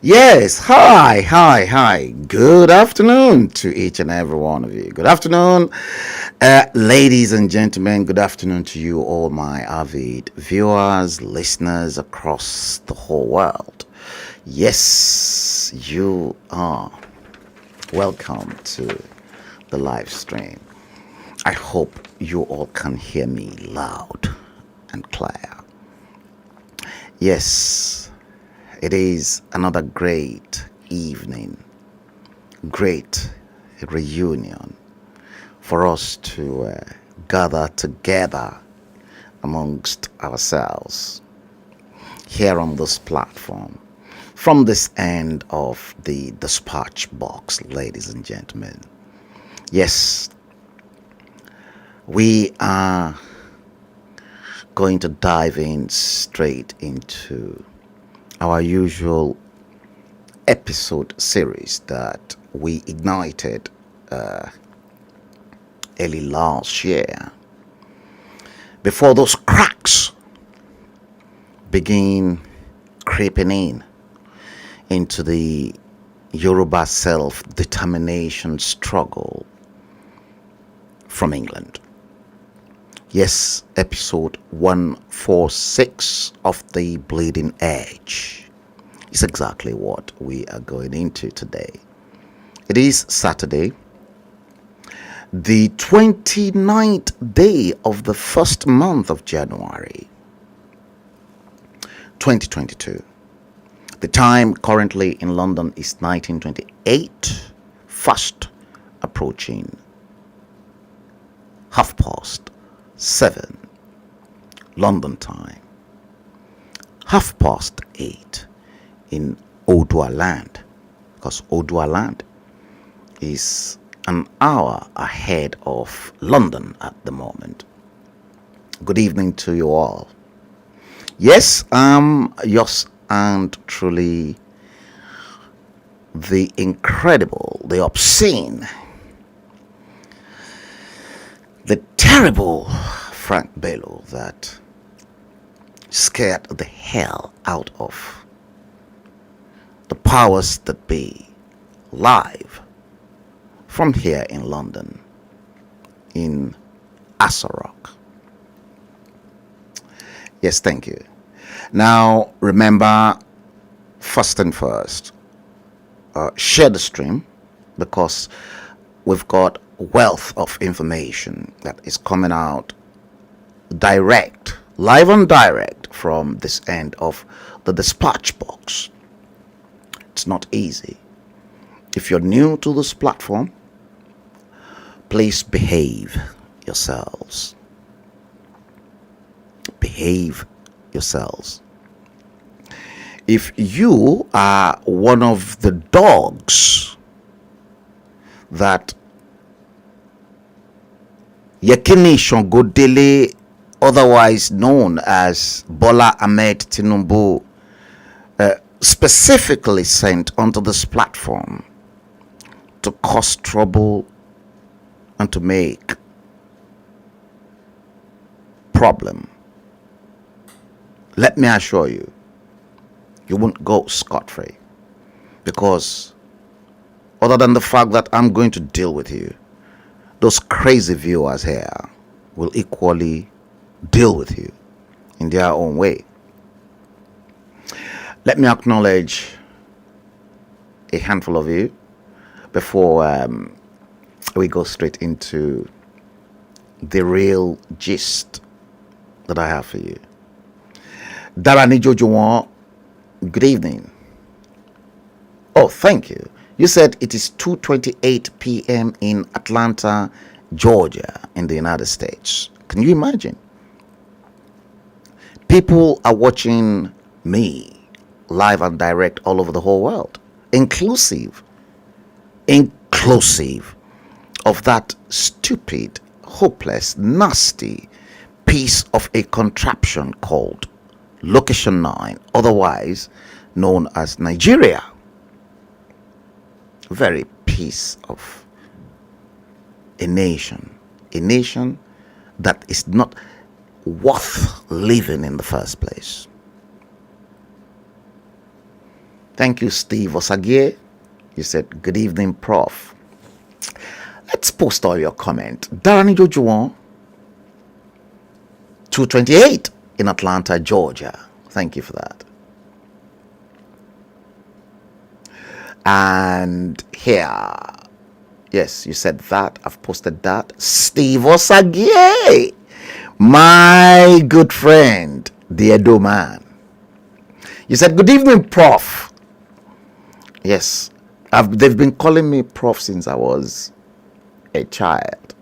Yes, hi. Good afternoon to each and every one of you. Good afternoon, ladies and gentlemen. Good afternoon to you, all my avid viewers, listeners across the whole world. Yes, you are welcome to the live stream. I hope you all can hear me loud and clear. Yes, it is another great evening, great reunion for us to gather together amongst ourselves here on this platform. From this end of the dispatch box, ladies and gentlemen. Yes, we are going to dive in straight into our usual episode series that we ignited early last year before those cracks begin creeping in into the Yoruba self-determination struggle from England. Yes, episode 146 of The Bleeding Edge is exactly what we are going into today. It is Saturday, the 29th day of the first month of January 2022. The time currently in London is 1928, fast approaching 7:30 London time, 8:30 in Odua land, because Odua land is an hour ahead of London at the moment. Good evening to you all. Yes, yours and truly, the incredible, the obscene, the terrible Frank Bello that scared the hell out of the powers that be, live from here in London, in Asarok. Yes, thank you. Now, remember, first and first, share the stream, because we've got wealth of information that is coming out direct, live and direct from this end of the dispatch box. It's not easy. If you're new to this platform, please behave yourselves. Behave yourselves. If you are one of the dogs that Yekini Shongodele, otherwise known as Bola Ahmed Tinubu, specifically sent onto this platform to cause trouble and to make problem, let me assure you, you won't go scot-free, because other than the fact that I'm going to deal with you, those crazy viewers here will equally deal with you in their own way. Let me acknowledge a handful of you before we go straight into the real gist that I have for you. Darani Jojuwon, good evening. Oh, thank you. You said it is 2:28 p.m. in Atlanta, Georgia, in the United States. Can you imagine? People are watching me live and direct all over the whole world, inclusive of that stupid, hopeless, nasty piece of a contraption called Location 9, otherwise known as Nigeria. Very piece of a nation that is not worth living in the first place. Thank you, Steve Osagie. You said, good evening, Prof. Let's post all your comment. Darren Jojuwon, 228 in Atlanta, Georgia. Thank you for that. And here, yes, you said that. I've posted that. Steve Osagie, my good friend, the Edo man. You said, good evening, Prof. Yes, they've been calling me Prof since I was a child.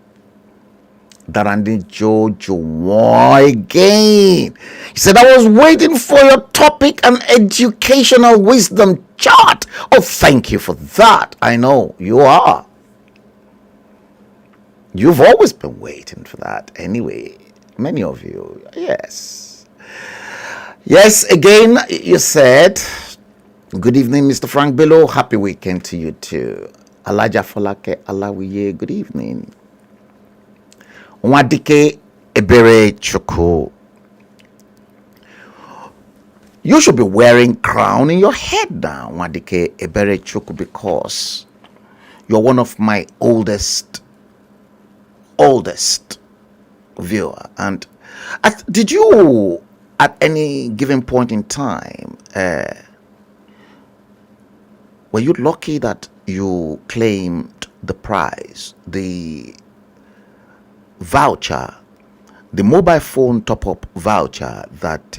Darandi Jojo again. He said, I was waiting for your topic and educational wisdom chart. Oh, thank you for that. I know you are. You've always been waiting for that. Anyway, many of you, yes. Yes, again, you said, good evening, Mr. Frank Bello. Happy weekend to you too. Alaja Folake Alawiye, good evening. Wadike Ebere Chuku. You should be wearing crown in your head now, Wadike Ebere Chuku, because you're one of my oldest viewer. And did you, at any given point in time, were you lucky that you claimed the prize, the voucher, the mobile phone top-up voucher that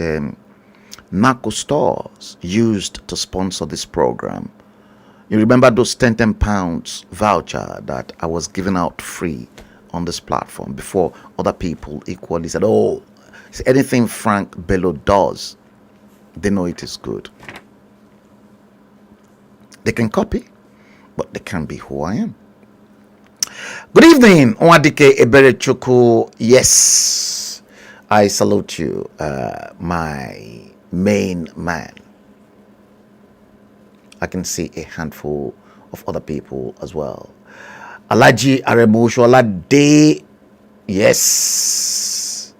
narco stores used to sponsor this program? You remember those 10 pounds voucher that I was giving out free on this platform before other people equally said, oh, anything Frank Bello does, they know it is good. They can copy, but they can't be who I am. Good evening, Owadike Eberechuku. Yes, I salute you, my main man. I can see a handful of other people as well. Alaji Aremusho Alade. Yes,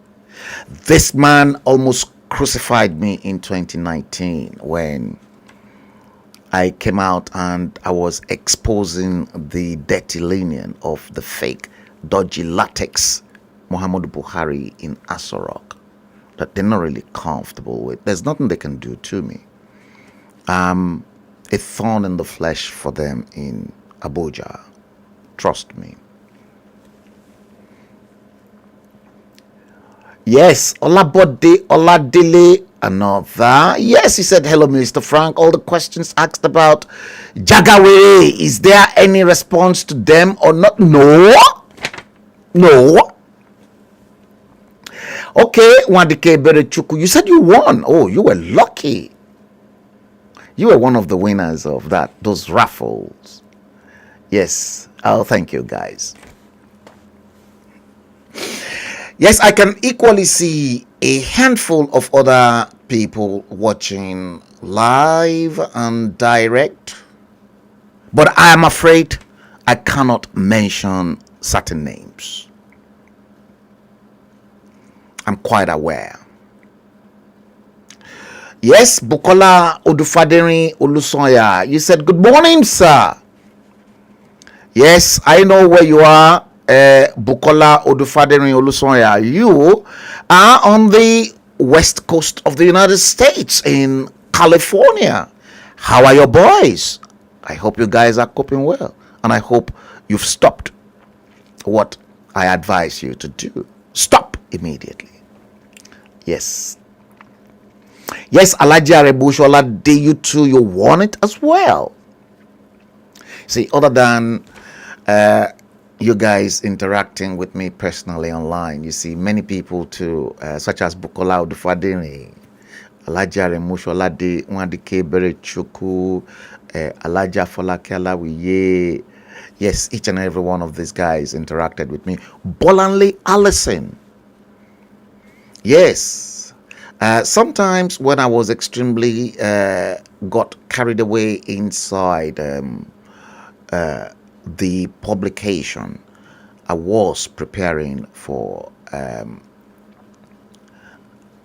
this man almost crucified me in 2019 when I came out and I was exposing the dirty linen of the fake, dodgy latex Muhammadu Buhari in Asorok that they're not really comfortable with. There's nothing they can do to me. I'm a thorn in the flesh for them in Abuja. Trust me. Yes, Olabode, Oladele, another. Yes, he said, hello, Mr. Frank. All the questions asked about Jagawe, is there any response to them or not? No. No. Okay, Wadike Berechuku, you said you won. Oh, you were lucky. You were one of the winners of those raffles. Yes. Oh, thank you, guys. Yes, I can equally see a handful of other people watching live and direct, but I am afraid I cannot mention certain names. I'm quite aware. Yes, Bukola Odufaderi Olusoya, you said, good morning, sir. Yes, I know where you are. Bukola Odufaderi Olusoya, you are on the west coast of the United States in California. How are your boys? I hope you guys are coping well, and I hope you've stopped what I advise you to do. Stop immediately. Yes. Yes, Alaji Arebushola, did you too? You want it as well. See, other than you guys interacting with me personally online, you see many people too, such as Bukola Odufaderi, Alaja Remusholade, Nwadike Berechuku, Alaja Folake Alawiye. Yes, each and every one of these guys interacted with me. Bolanle Allison. Yes. Sometimes when I was extremely got carried away inside the publication, I was preparing for Al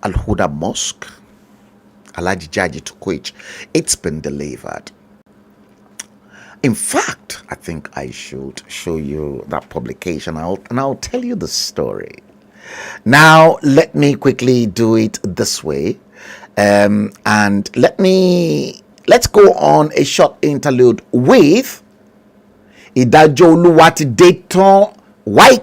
Huda Mosque Alhaji Jaji Tukwich. It's been delivered. In fact, I think I should show you that publication, and I'll tell you the story. Now, let me quickly do it this way, and let's go on a short interlude with Ìdájọ́ Olúwa ti dé tán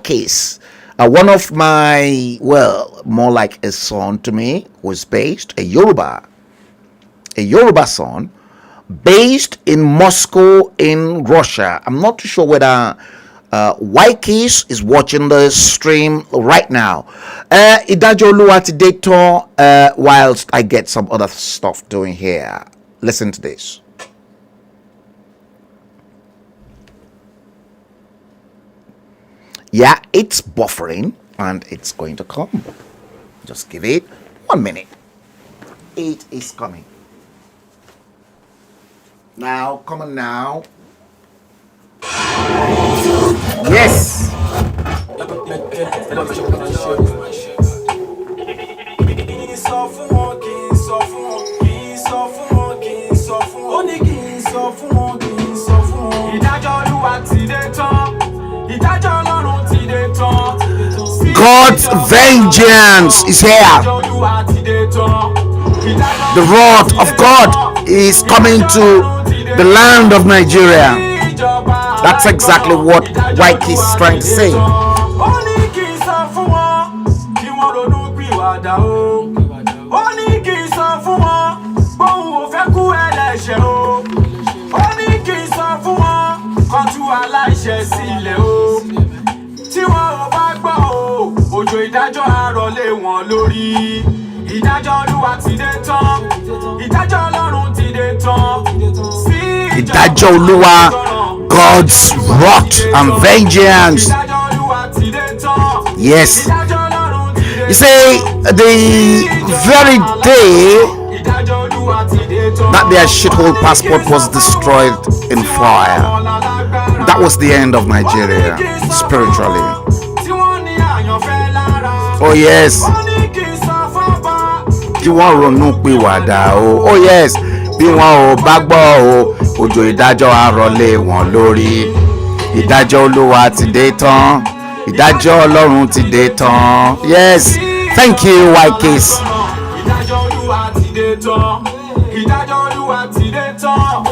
Case. One of my, well, more like a son to me, was based, a Yoruba son, based in Moscow in Russia. I'm not too sure whether Case is watching the stream right now. Ìdájọ́ Olúwa ti dé tán, whilst I get some other stuff doing here. Listen to this. Yeah, it's buffering and it's going to come. Just give it 1 minute. It is coming. Now, come on now. Yes. God's vengeance is here. The wrath of God is coming to the land of Nigeria. That's exactly what White is trying to say. Òjò ìdájọ́ àrọ̀lé wọn lórí. Ìdájọ́ Olúwa ti dé tán. Ìdájọ́ Ọlọ́run ti dé tán. Ìdájọ́ Olúwa, God's wrath and vengeance. Ìdájọ́ Olúwa ti dé tán. Yes. Ìdájọ́ Ọlọ́run ti dé tán. You see, the very day Ìdájọ́ Olúwa ti dé tán. that their shithole passport was destroyed in fire, that was the end of Nigeria, spiritually. Oh yes. Kí wọ́n ronú pìwàdà o. Oh yes. Bí wọn ò bá gbọ́ o, òjò ìdájọ́ àrọ̀lé wọn lórí. Ìdájọ́ Olúwa ti dé tán. Ìdájọ́ Ọlọ́run ti dé tán. Yes. Thank you, White Case. Ìdájọ́ Olúwa ti dé tán. Ìdájọ́ Olúwa ti dé tán.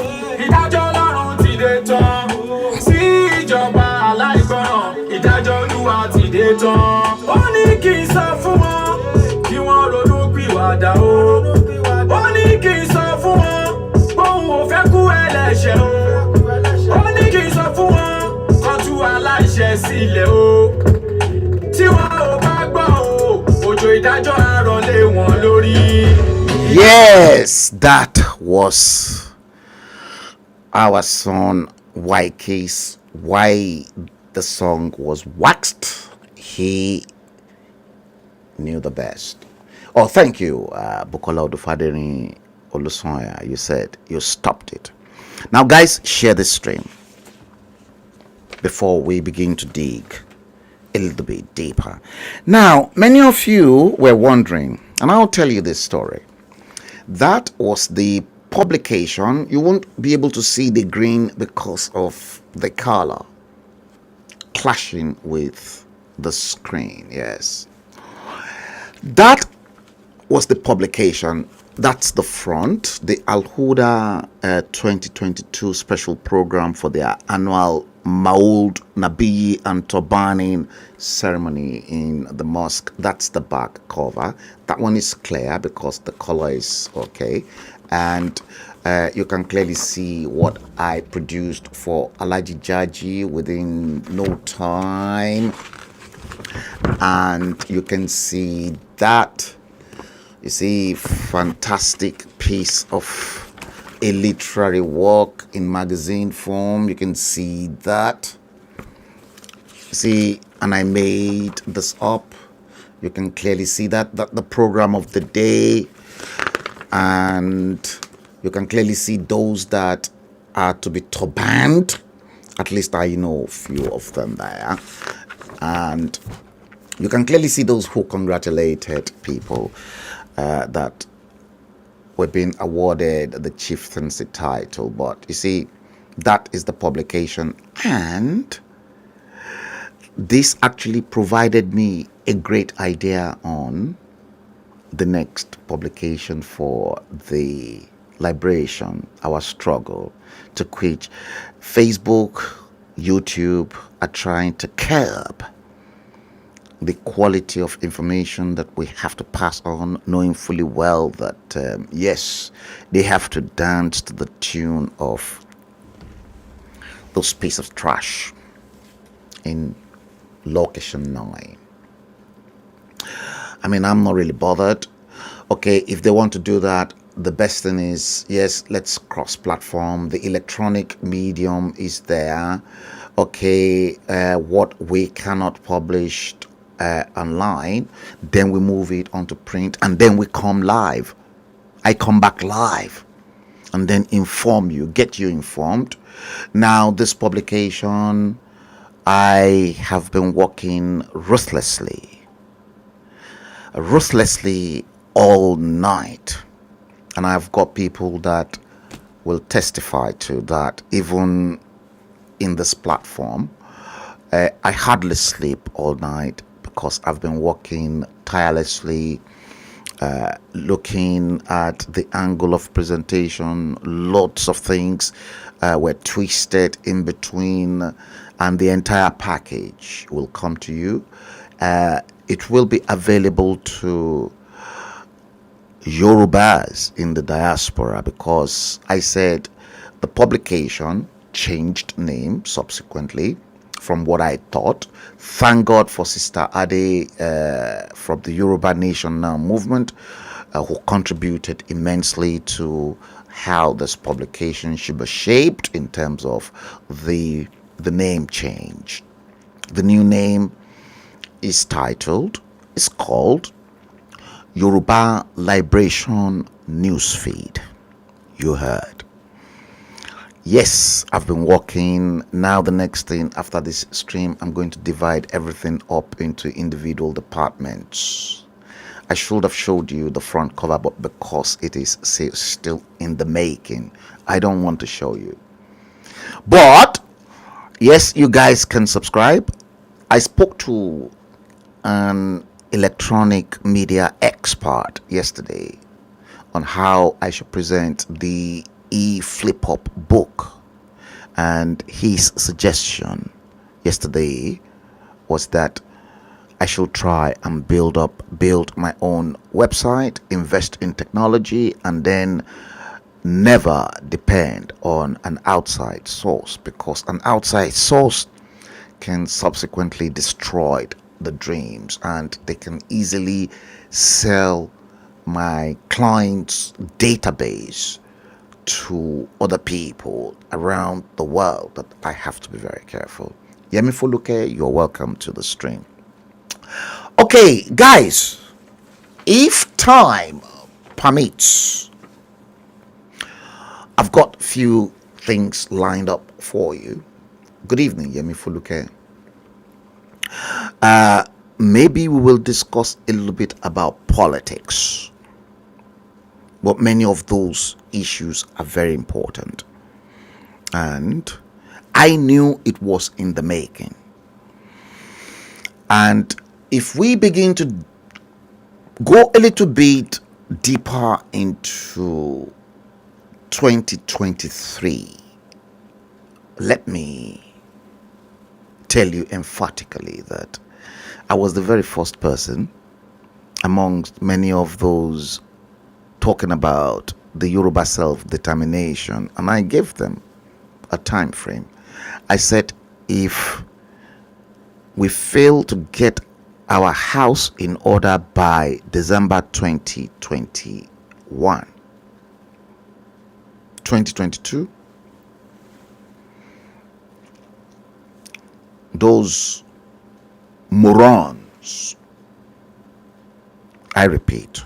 Ìdájọ́ Ọlọ́run ti dé tán. Sí ìjọba aláìgbọràn. Ìdájọ́ Olúwa ti dé tán. Ó ní kí n sọ fún wọn kí wọ́n ronú pìwàdà o. Ó ní kí n sọ fún wọn bóun ò fẹ́ kú ẹlẹ́ṣẹ̀ o. Ó ní kí n sọ fún wọn kán tú aláìṣẹ̀ sílẹ̀ o. Tí wọn ò bá gbọ́ o, òjò ìdájọ́ àrọ̀lé wọn lórí. Yes, that was our son White Case. Why the song was waxed, he knew the best. Oh, thank you, Bukola Odufadeni Olusonya. You said you stopped it. Now, guys, share this stream before we begin to dig a little bit deeper. Now, many of you were wondering, and I'll tell you this story. That was the publication. You won't be able to see the green because of the color clashing with the screen. Yes, that was the publication. That's the front, the Al Huda 2022 special program for their annual Maulud Nabi and Turbaning ceremony in the mosque. That's the back cover. That one is clear because the color is okay, and you can clearly see what I produced for Alhaji Jaji within no time, and you can see that. You see, fantastic piece of a literary work in magazine form. You can see that. See, and I made this up. You can clearly see that the program of the day, and you can clearly see those that are to be turbaned. At least I know a few of them there, and you can clearly see those who congratulated people that we're being awarded the chieftaincy title. But you see, that is the publication, and this actually provided me a great idea on the next publication for the liberation, our struggle to quit. Facebook, YouTube are trying to curb the quality of information that we have to pass on, knowing fully well that yes, they have to dance to the tune of those pieces of trash in location 9. I mean, I'm not really bothered. Okay, if they want to do that, the best thing is, yes, let's cross platform. The electronic medium is there. Okay, what we cannot publish online, then we move it onto print, and then we come live. I come back live and then inform you, get you informed. Now, this publication, I have been working ruthlessly all night, and I've got people that will testify to that. Even in this platform, I hardly sleep all night because I've been working tirelessly, looking at the angle of presentation. Lots of things were twisted in between, and the entire package will come to you. It will be available to Yorubas in the diaspora, because I said the publication changed name subsequently from what I thought. Thank God for Sister Ade from the Yoruba Nation Now movement, who contributed immensely to how this publication should be shaped in terms of the name change. The new name is called Yoruba Liberation Newsfeed. You heard. Yes, I've been working. Now the next thing after this stream, I'm going to divide everything up into individual departments. I should have showed you the front cover, but because it is still in the making, I don't want to show you. But yes, you guys can subscribe. I spoke to an electronic media expert yesterday on how I should present the e-flip-up book, and his suggestion yesterday was that I should try and build my own website, invest in technology, and then never depend on an outside source, because an outside source can subsequently destroy the dreams, and they can easily sell my client's database to other people around the world. That I have to be very careful. Yemi Foluke, you're welcome to the stream. Okay, guys, if time permits, I've got a few things lined up for you. Good evening, Yemi Foluke. Maybe we will discuss a little bit about politics, but many of those issues are very important, and I knew it was in the making. And if we begin to go a little bit deeper into 2023, let me tell you emphatically that I was the very first person amongst many of those talking about the Yoruba self-determination, and I gave them a time frame. I said, if we fail to get our house in order by December 2022, those morons, I repeat,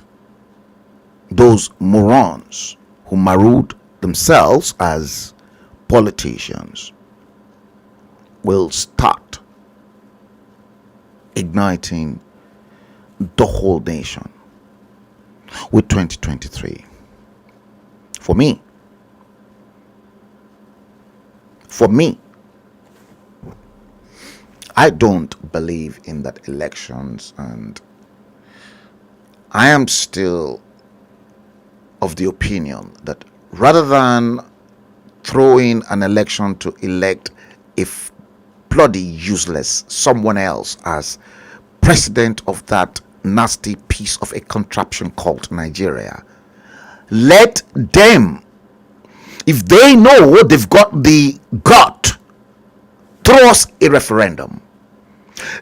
those morons who marooned themselves as politicians will start igniting the whole nation with 2023. For me, I don't believe in that elections, and I am still of the opinion that rather than throwing an election to elect a bloody useless someone else as president of that nasty piece of a contraption called Nigeria, let them, if they know they've got the gut, throw us a referendum.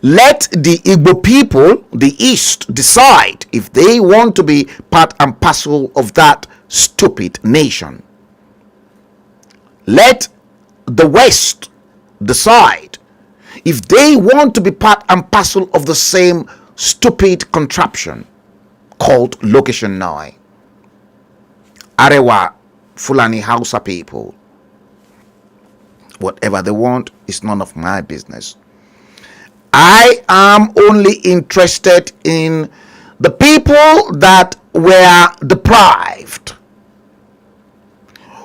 Let the Igbo people, the East, decide if they want to be part and parcel of that stupid nation. Let the West decide if they want to be part and parcel of the same stupid contraption called Location 9. Arewa, Fulani, Hausa people. Whatever they want is none of my business. I am only interested in the people that were deprived,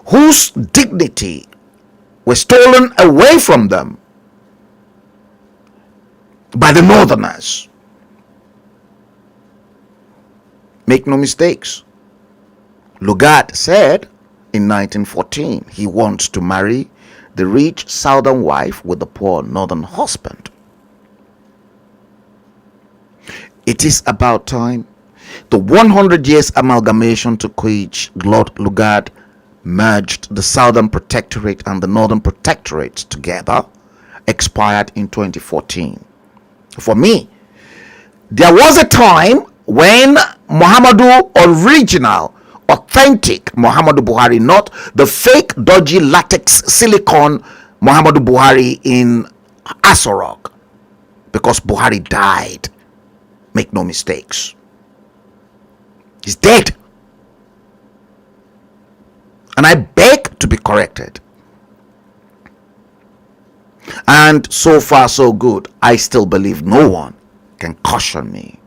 whose dignity was stolen away from them by the Northerners. Make no mistakes. Lugard said in 1914 he wants to marry the rich southern wife with the poor northern husband. It is about time the 100 years amalgamation to which Lord Lugard merged the Southern Protectorate and the Northern Protectorate together expired in 2014. For me, there was a time when Muhammadu original, authentic Muhammadu Buhari, not the fake dodgy latex silicone Muhammadu Buhari in Asorok, because Buhari died. Make no mistakes. He's dead. And I beg to be corrected. And so far so good. I still believe no one can caution me.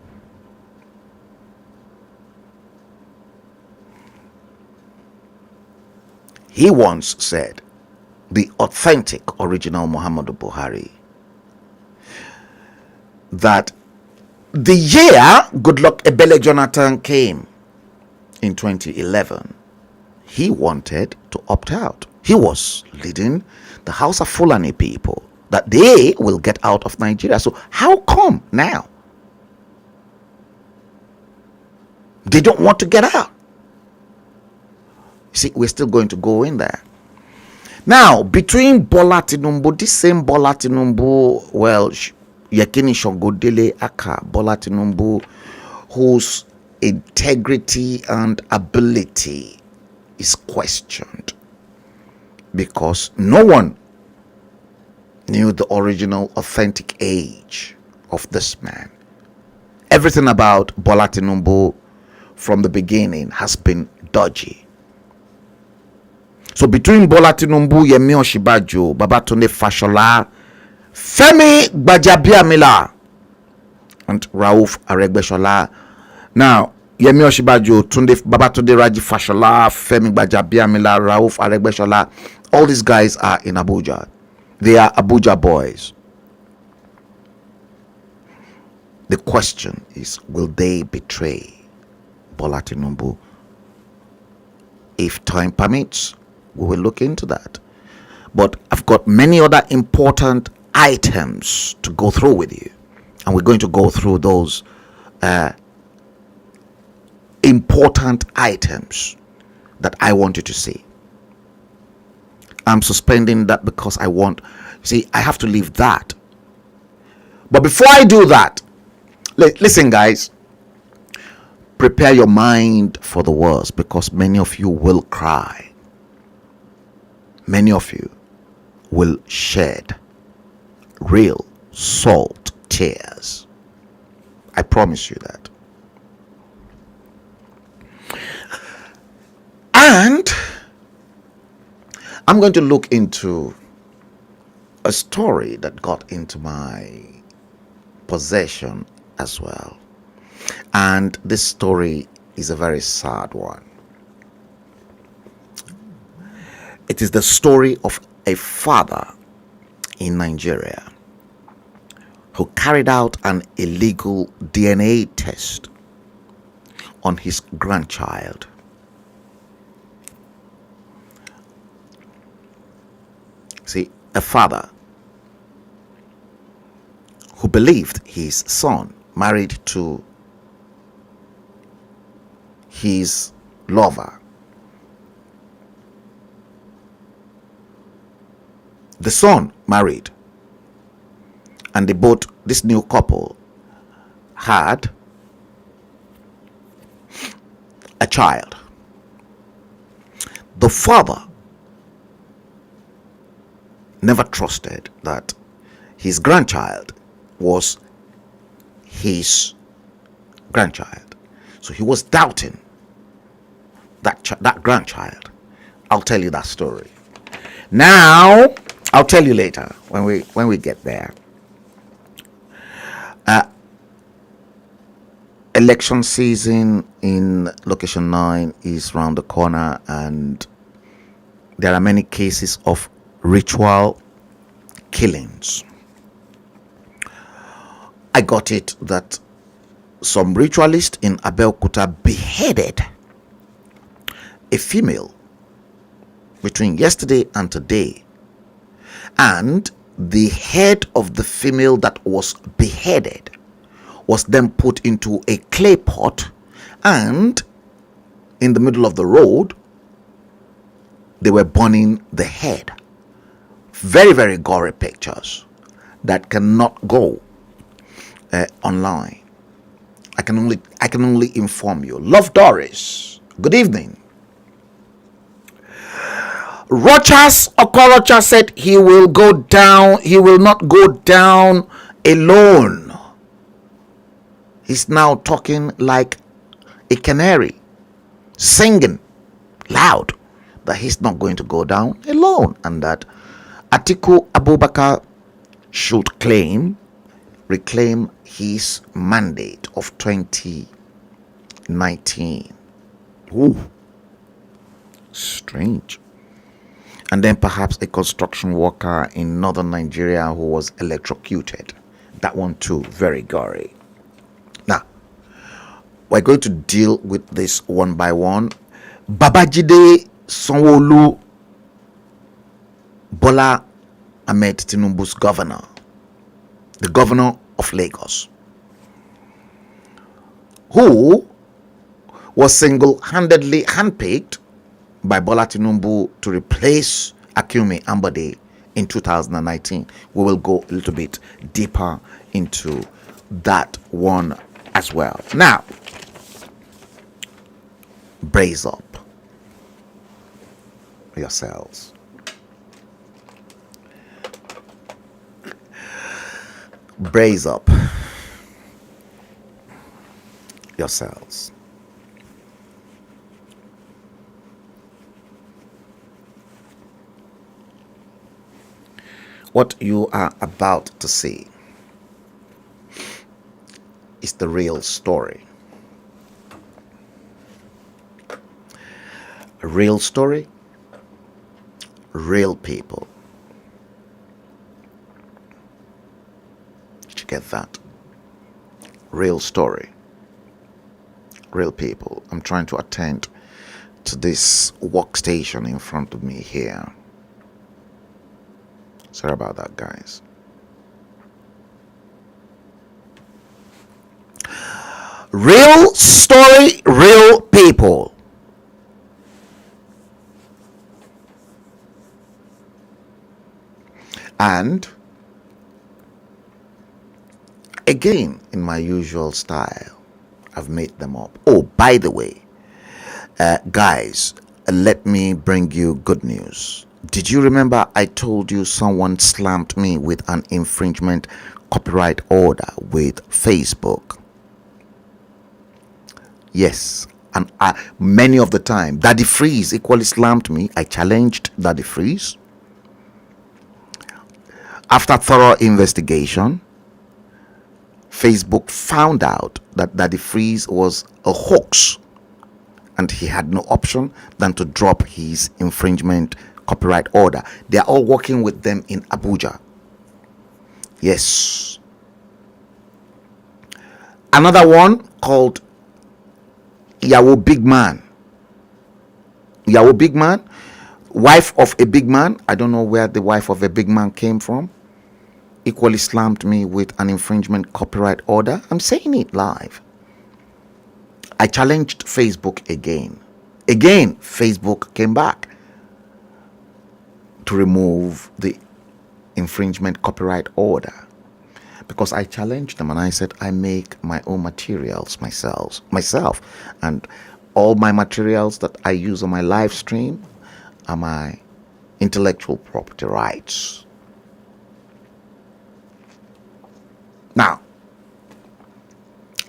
He once said, the authentic original Muhammadu Buhari, that the year Goodluck Ebele Jonathan came in 2011, he wanted to opt out. He was leading the House of Fulani people that they will get out of Nigeria. So how come now they don't want to get out? See, we're still going to go in there. Now, between Bola Tinubu, this same Bola Tinubu, well, Yekini Shogodele Aka Bola Tinubu, whose integrity and ability is questioned because no one knew the original authentic age of this man. Everything about Bola Tinubu from the beginning has been dodgy. So between Bola Tinubu, Yemi Osinbajo, Babatunde Fashola, Femi Gbajabiamila, and Rauf Aregbesola. Now, Yemi Osinbajo, Babatunde Raji Fashola, Femi Gbajabiamila, Rauf Aregbesola, all these guys are in Abuja. They are Abuja boys. The question is, will they betray Bola Tinubu? If time permits, we will look into that. But I've got many other important items to go through with you, and we're going to go through those important items that I want you to see. I'm suspending that because I have to leave that. But before I do that, listen guys, prepare your mind for the worst, because many of you will cry. Many of you will shed real salt tears. I promise you that. And I'm going to look into a story that got into my possession as well. And this story is a very sad one. It is the story of a father in Nigeria who carried out an illegal DNA test on his grandchild. See, a father who believed his son married to his lover. The son married, and this new couple had a child. The father never trusted that his grandchild was his grandchild, so he was doubting that grandchild. I'll tell you that story. Now, I'll tell you later when we get there. Election season in Location 9 is round the corner, and there are many cases of ritual killings. I got it that some ritualist in Abeokuta beheaded a female between yesterday and today, and the head of the female that was beheaded was then put into a clay pot, and in the middle of the road they were burning the head. Very, very gory pictures that cannot go online. I can only inform you. Love Doris, good evening. Rochas Okorocha said he will not go down alone. He's now talking like a canary, singing loud that he's not going to go down alone, and that Atiku Abubakar should reclaim his mandate of 2019. Ooh, strange. And then perhaps a construction worker in northern Nigeria who was electrocuted. That one too, very gory. Now, we're going to deal with this one by one. Babajide Sanwo-Olu, Bola Ahmed Tinubu's governor, the governor of Lagos, who was single-handedly handpicked by Bola Tinubu to replace Akinwumi Ambode in 2019. We will go a little bit deeper into that one as well. Now, brace up yourselves. Brace up yourselves. What you are about to see is the real story. A real story, real people. Did you get that? Real story, real people. I'm trying to attend to this workstation in front of me here. Sorry about that, guys. Real story, real people. And again, in my usual style, I've made them up. Oh, by the way, guys, let me bring you good news. Did you remember I told you someone slammed me with an infringement copyright order with Facebook? Yes, and many of the time, Daddy Freeze equally slammed me. I challenged Daddy Freeze. After thorough investigation, Facebook found out that Daddy Freeze was a hoax, and he had no option than to drop his infringement copyright order. They are all working with them in Abuja. Yes. Another one called Yawo Big Man. Yawo Big Man, wife of a big man. I don't know where the wife of a big man came from. Equally slammed me with an infringement copyright order. I'm saying it live. I challenged Facebook again. Again, Facebook came back to remove the infringement copyright order because I challenged them and I said I make my own materials myself, and all my materials that I use on my live stream are my intellectual property rights. Now,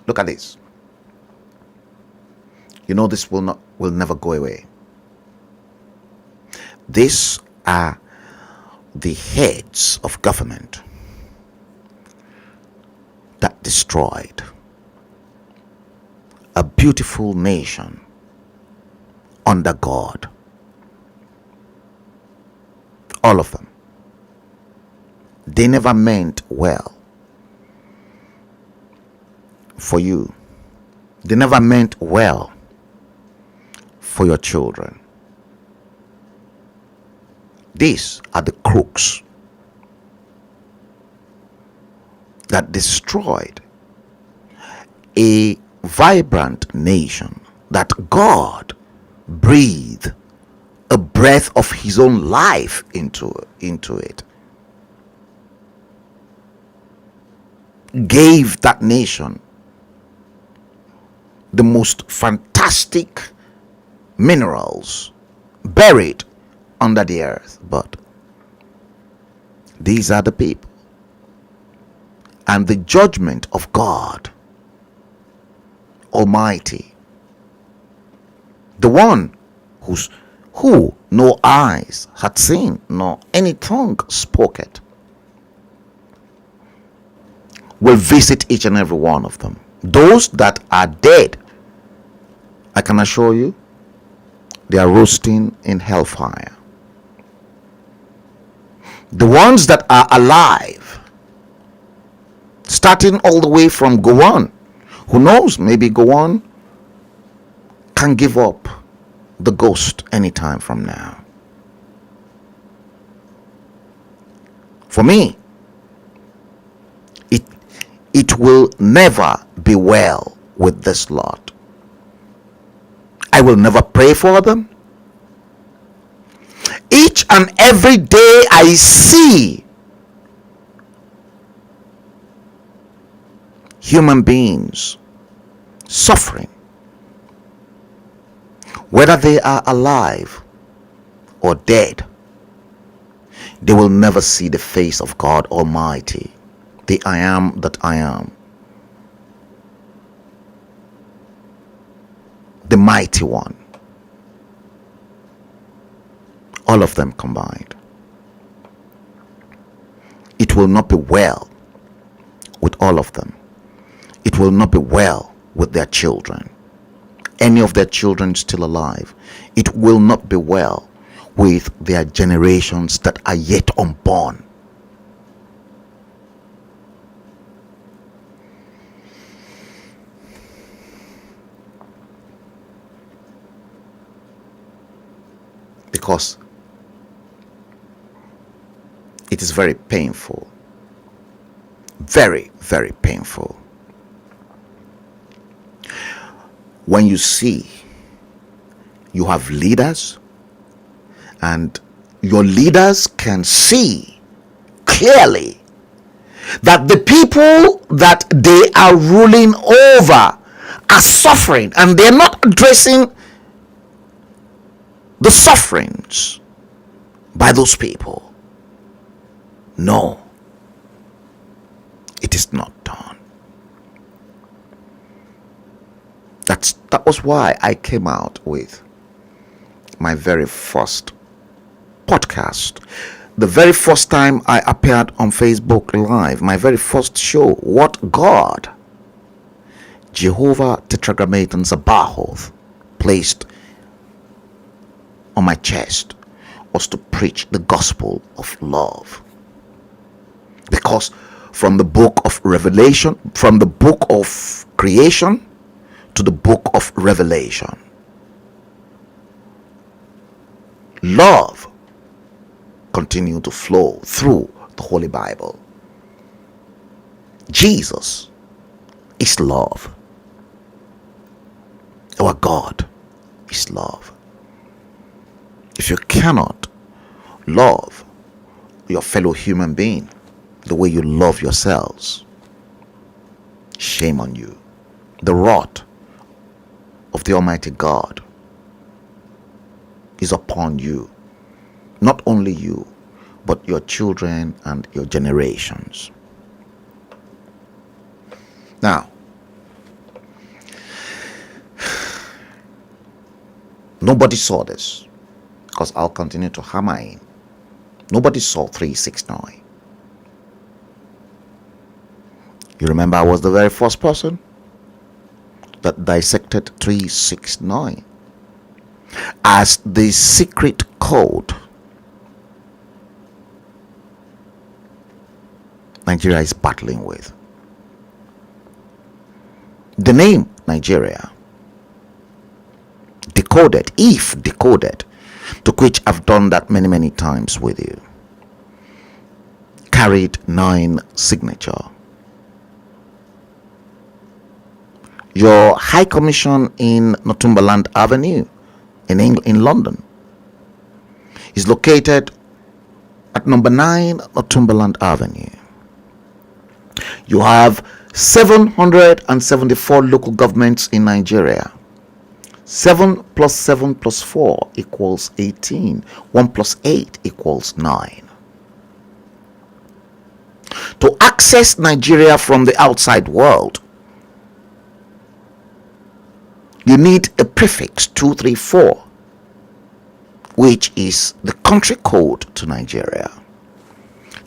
look at this. You know this will never go away. These are the heads of government that destroyed a beautiful nation under God. All of them. They never meant well for you. They never meant well for your children. These are the crooks that destroyed a vibrant nation that God breathed a breath of his own life into it. Gave that nation the most fantastic minerals buried under the earth. But these are the people, and the judgment of God Almighty, the one who no eyes had seen nor any tongue spoke it, will visit each and every one of them. Those that are dead, I can assure you, they are roasting in hellfire. The ones that are alive, starting all the way from Gowon, who knows, maybe Gowon can give up the ghost anytime from now. For me, it will never be well with this lot. I will never pray for them. Each and every day I see human beings suffering, whether they are alive or dead. They will never see the face of God Almighty, the I am that I am, the mighty one. All of them combined. It will not be well with all of them. It will not be well with their children. Any of their children still alive. It will not be well with their generations that are yet unborn. Because it is very painful. Very, very painful. When you see you have leaders and your leaders can see clearly that the people that they are ruling over are suffering, and they're not addressing the sufferings by those people. No, it is not done. That was why I came out with my very first podcast. The very first time I appeared on Facebook Live, my very first show, What God, Jehovah Tetragrammaton Sabaoth, placed on my chest was to preach the gospel of love. Because from the book of Revelation, from the book of creation to the book of Revelation, love continued to flow through the Holy Bible. Jesus is love. Our God is love. If you cannot love your fellow human being the way you love yourselves, shame on you. The wrath of the Almighty God is upon you. Not only you, but your children and your generations. Now, nobody saw this, because I'll continue to hammer in. Nobody saw 369. You remember I was the very first person that dissected 369 as the secret code Nigeria is battling with. The name Nigeria, decoded, if decoded, to which I've done that many times with you, carried 9 signature. Your High Commission in Northumberland Avenue in London is located at number 9 Northumberland Avenue. You have 774 local governments in Nigeria. 7 plus 7 plus 4 equals 18. 1 plus 8 equals 9. To access Nigeria from the outside world, you need a prefix 234, which is the country code to Nigeria.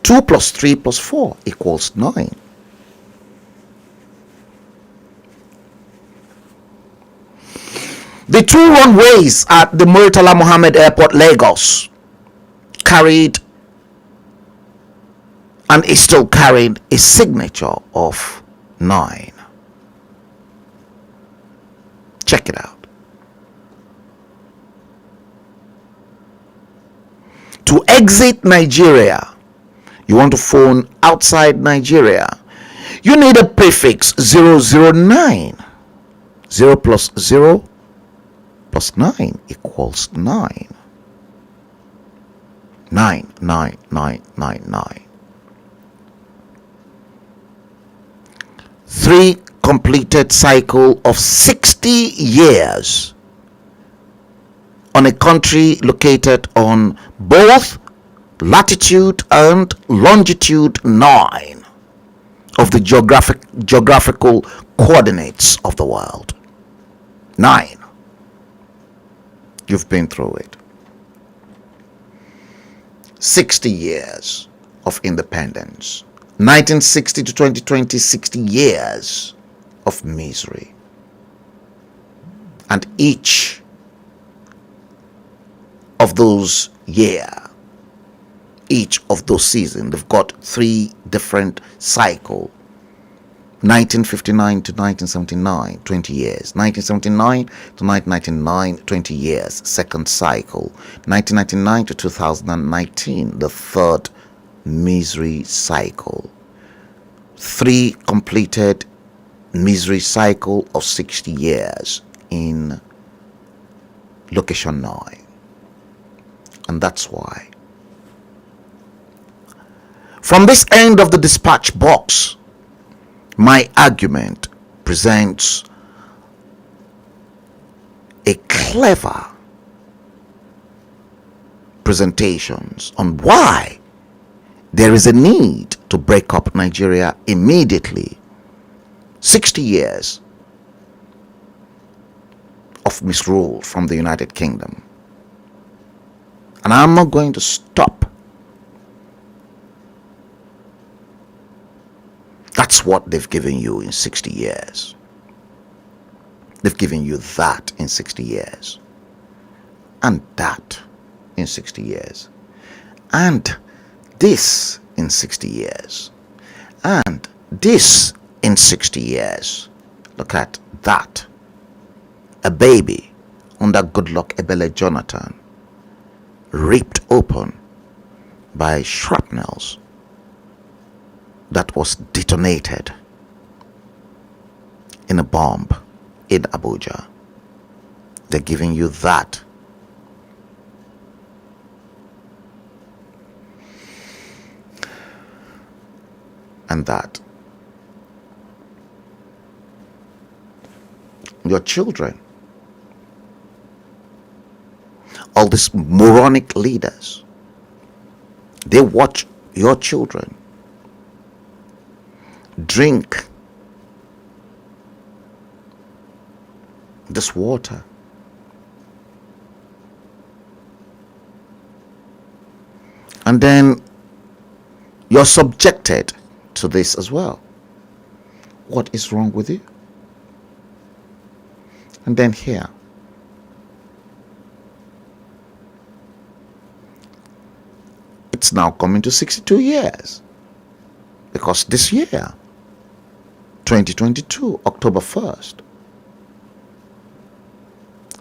2 plus 3 plus 4 equals 9. The 2 runways at the Murtala Mohammed Airport, Lagos, carried and is still carrying a signature of 9. Check it out. To exit Nigeria, you want to phone outside Nigeria, you need a prefix 009. 0 plus 0 plus 9 equals 9. 9. 3 completed cycle of 60 years on a country located on both latitude and longitude 9 of the geographical coordinates of the world. 9. You've been through it. 60 years of independence. 1960 to 2020, 60 years of misery. And each of those each of those seasons, they've got 3 different cycles. 1959 to 1979, 20 years. 1979 to 1999, 20 years, second cycle. 1999 to 2019, the third misery cycle. 3 completed misery cycle of 60 years in location 9. And that's why, from this end of the dispatch box, my argument presents a clever presentations on why there is a need to break up Nigeria immediately. 60 years of misrule from the United Kingdom. And I'm not going to stop. That's what they've given you in 60 years. They've given you that in 60 years. And that in 60 years. And this in 60 years. And this in 60 years. Look at that. A baby under Goodluck Ebele Jonathan, ripped open by shrapnels that was detonated in a bomb in Abuja. They're giving you that. And that. Your children, all these moronic leaders, they watch your children drink this water. And then you're subjected to this as well. What is wrong with you? And then here, it's now coming to 62 years. Because this year, 2022, October 1st,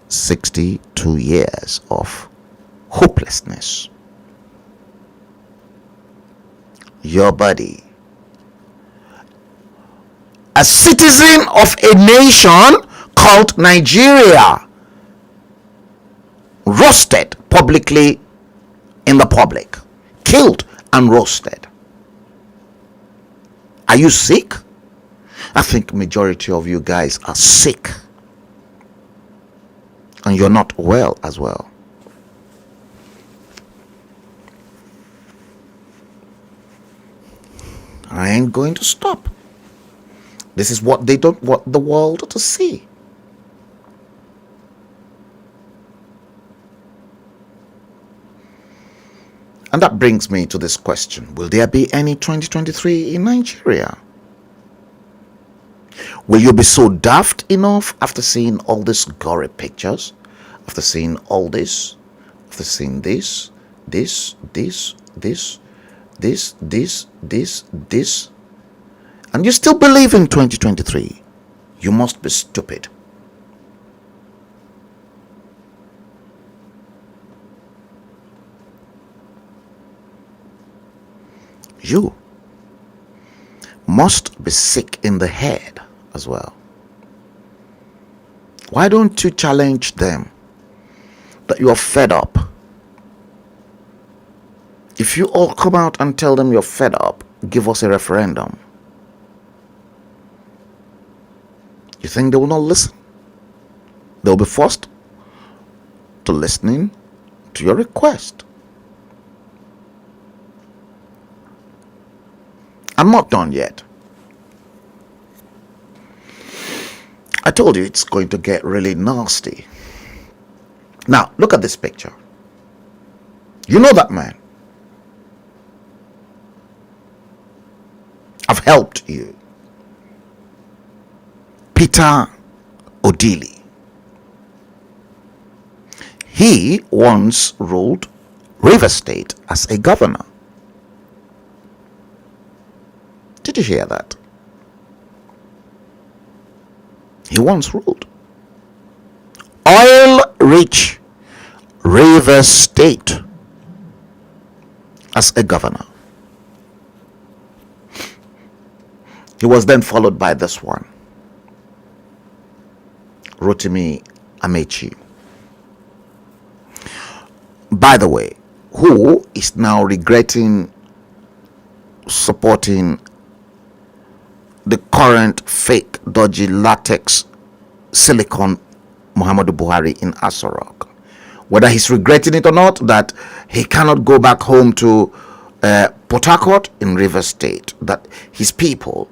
62 years of hopelessness. Your body, a citizen of a nation called Nigeria, roasted publicly in the public, killed and roasted. Are you sick? I think majority of you guys are sick, and you're not well as well. I ain't going to stop. This is what they don't want the world to see. And that brings me to this question. Will there be any 2023 in Nigeria? Will you be so daft enough after seeing all these gory pictures? After seeing all this? After seeing this? And you still believe in 2023? You must be stupid. You must be sick in the head as well. Why don't you challenge them that you are fed up? If you all come out and tell them you're fed up, give us a referendum. You think they will not listen? They'll be forced to listening to your request. I'm not done yet. I told you it's going to get really nasty. Now, look at this picture. You know that man. I've helped you. Peter Odili. He once ruled Rivers State as a governor. Did you hear that? He once ruled oil-rich Rivers State as a governor. He was then followed by this one, Rotimi Amechi. By the way, who is now regretting supporting the current fake, dodgy latex silicon Muhammadu Buhari in Asorok. Whether he's regretting it or not, that he cannot go back home to Port Harcourt in Rivers State, that his people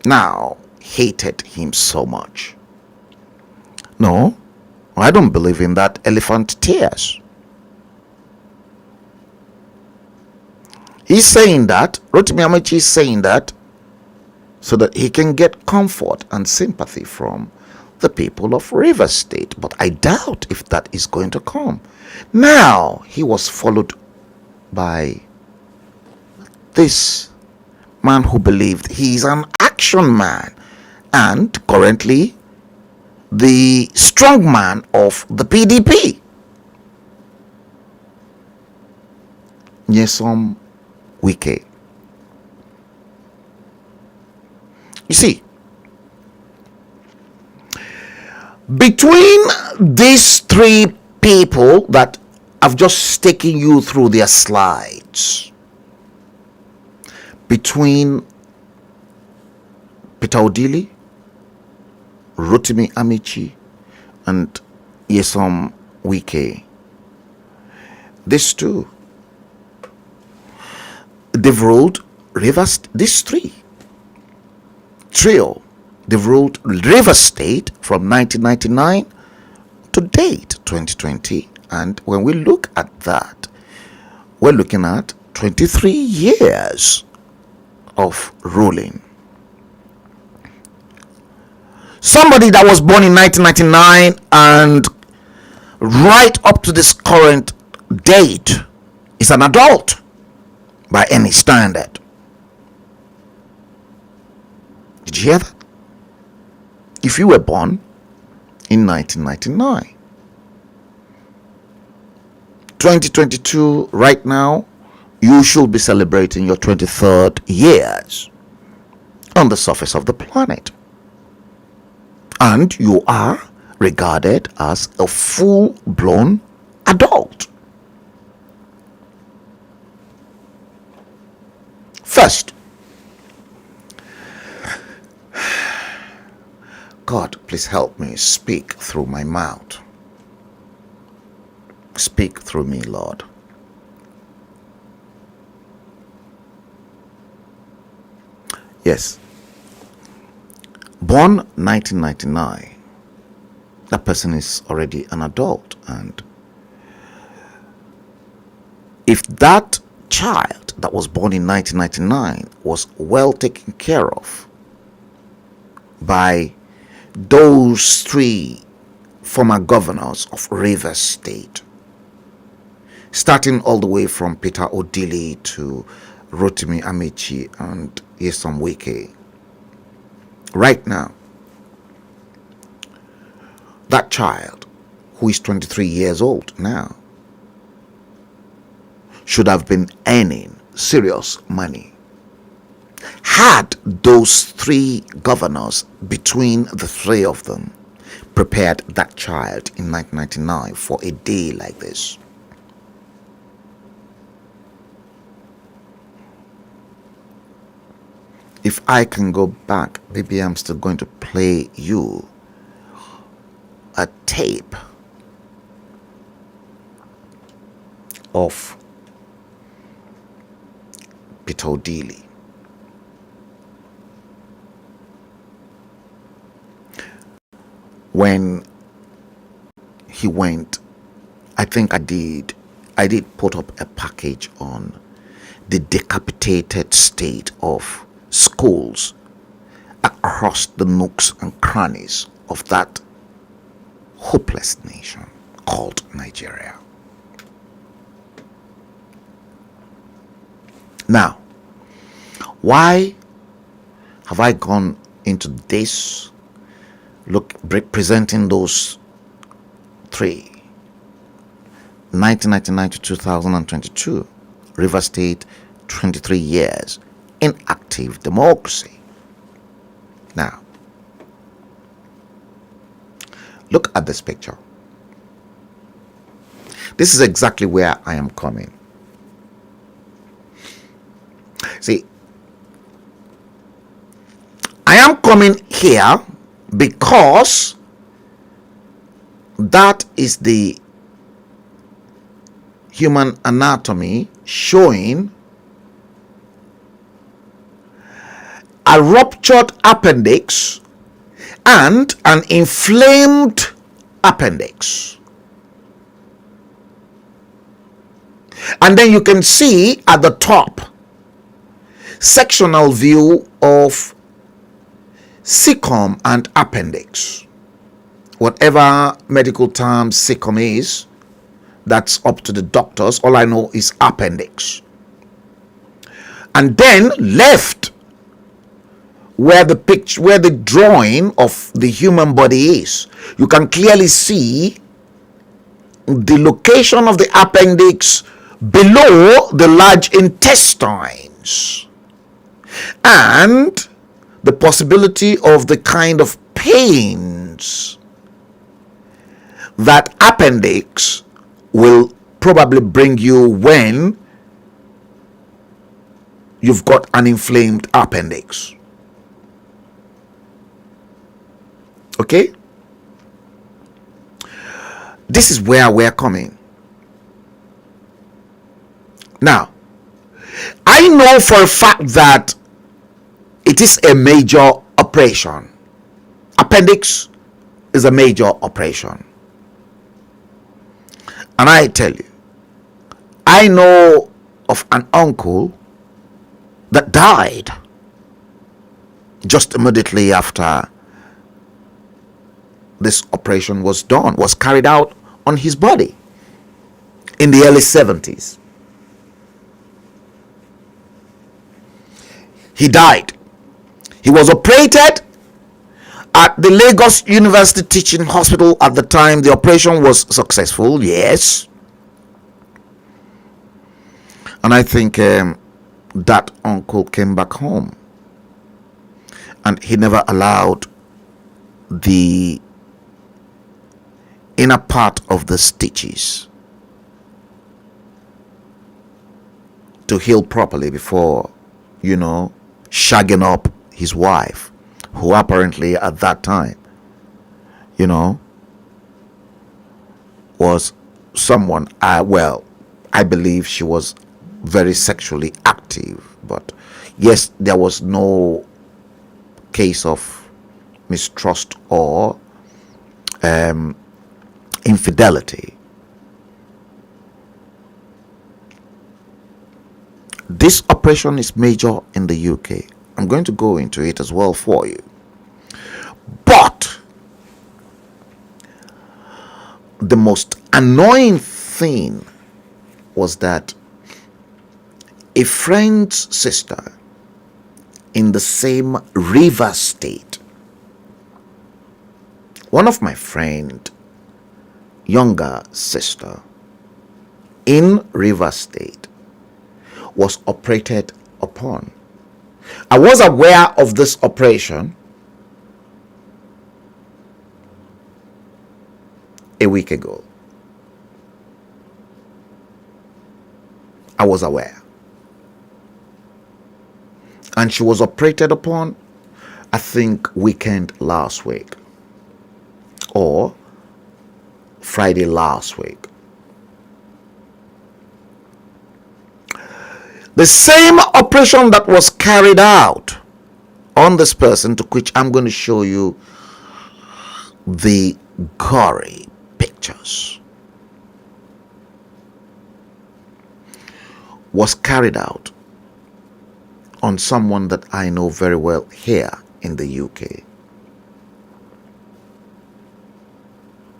now hated him so much. No, I don't believe in that elephant tears. He's saying that, Rotimi Amechi is saying that so that he can get comfort and sympathy from the people of Rivers State. But I doubt if that is going to come. Now he was followed by this man who believed he's an action man and currently the strong man of the PDP. Nyesom Wike. You see, between these three people that I've just taken you through their slides, between Peter Odili, Rotimi Amici, and Nyesom Wike, these two, they've ruled Rivers. These trio, they've ruled Rivers State from 1999 to date, 2020. And when we look at that, we're looking at 23 years of ruling. Somebody that was born in 1999 and right up to this current date is an adult by any standard. Did you hear that? If you were born in 1999, 2022 right now, you should be celebrating your 23rd years on the surface of the planet. And you are regarded as a full-blown adult. First, God, please help me speak through my mouth. Speak through me, Lord. Yes. Born 1999, that person is already an adult, and if that child that was born in 1999 was well taken care of by those three former governors of Rivers State, starting all the way from Peter Odili to Rotimi Amici and Nyesom Wike, right now, that child, who is 23 years old now, should have been earning serious money. Had those three governors, between the three of them, prepared that child in 1999 for a day like this. If I can go back, maybe I'm still going to play you a tape of Peter Odili. When he went, I think I did put up a package on the decapitated state of schools across the nooks and crannies of that hopeless nation called Nigeria. Now, why have I gone into this, presenting those three, 1999 to 2022, River State, 23 years in active democracy? Now, look at this picture. This is exactly where I am coming. See, I am coming here because that is the human anatomy showing a ruptured appendix and an inflamed appendix. And then you can see at the top sectional view of cecum and appendix. Whatever medical term cecum is, That's up to the doctors. All I know is appendix. And then left, where the picture, where the drawing of the human body is, you can clearly see the location of the appendix below the large intestines, and the possibility of the kind of pains that appendix will probably bring you when you've got an inflamed appendix. Okay? This is where we're coming. Now, I know for a fact that it is a major operation. Appendix is a major operation. And I tell you, I know of an uncle that died just immediately after this operation was done, was carried out on his body in the early 70s. He died. He was operated at the Lagos University Teaching Hospital. At the time, the operation was successful, yes. And I think that uncle came back home, and he never allowed the inner part of the stitches to heal properly before, shagging up his wife, who apparently at that time, was someone, I believe she was very sexually active, but yes, there was no case of mistrust or infidelity. This operation is major in the UK. I'm going to go into it as well for you. But the most annoying thing was that a friend's sister in the same River State, one of my friend younger sister in River State, was operated upon. I was aware of this operation a week ago. I was aware. And she was operated upon, I think, weekend last week or Friday last week. The same operation that was carried out on this person, to which I'm going to show you the gory pictures, was carried out on someone that I know very well here in the UK.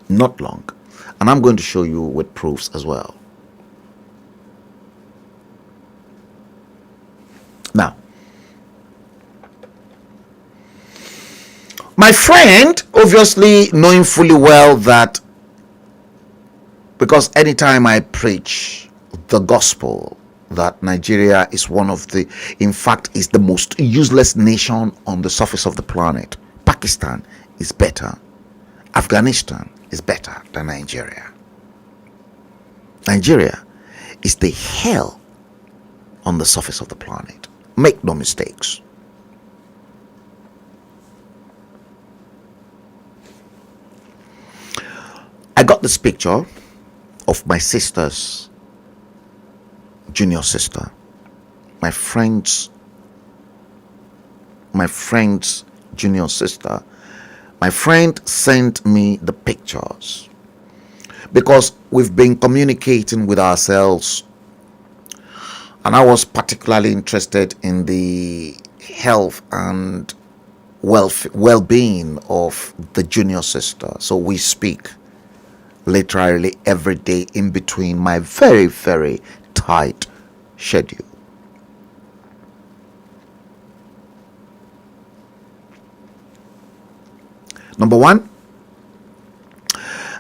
Not long. And I'm going to show you with proofs as well. Now, my friend, obviously knowing fully well that, because anytime I preach the gospel, that Nigeria is one of the, in fact, is the most useless nation on the surface of the planet. Pakistan is better. Afghanistan is better than Nigeria. Nigeria is the hell on the surface of the planet. Make no mistakes. I got this picture of my sister's junior sister, my friend's junior sister. My friend sent me the pictures because we've been communicating with ourselves, and I was particularly interested in the health and well-being of the junior sister. So we speak literally every day in between my very, very tight schedule. Number one,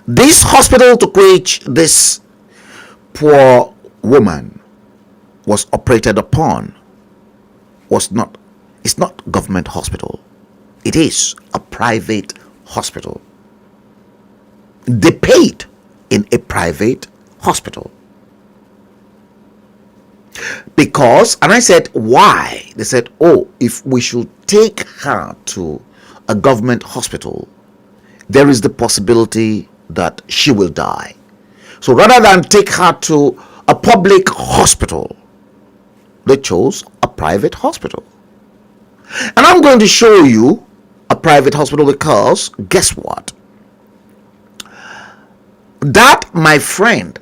this hospital to which this poor woman was operated upon it's not government hospital. It is a private hospital. They paid in a private hospital. Because, and I said, why? They said, oh, if we should take her to a government hospital, there is the possibility that she will die. So rather than take her to a public hospital, they chose a private hospital. And I'm going to show you a private hospital because guess what? That my friend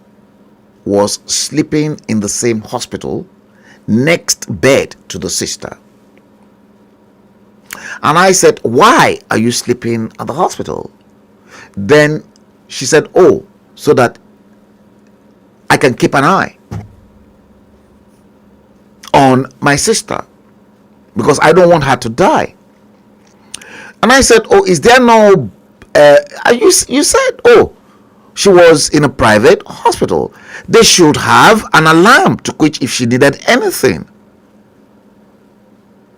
was sleeping in the same hospital next bed to the sister. And I said, why are you sleeping at the hospital? Then she said, oh, so that I can keep an eye on my sister because I don't want her to die. And I said, oh, is there no you said, oh, she was in a private hospital. They should have an alarm to which if she needed anything,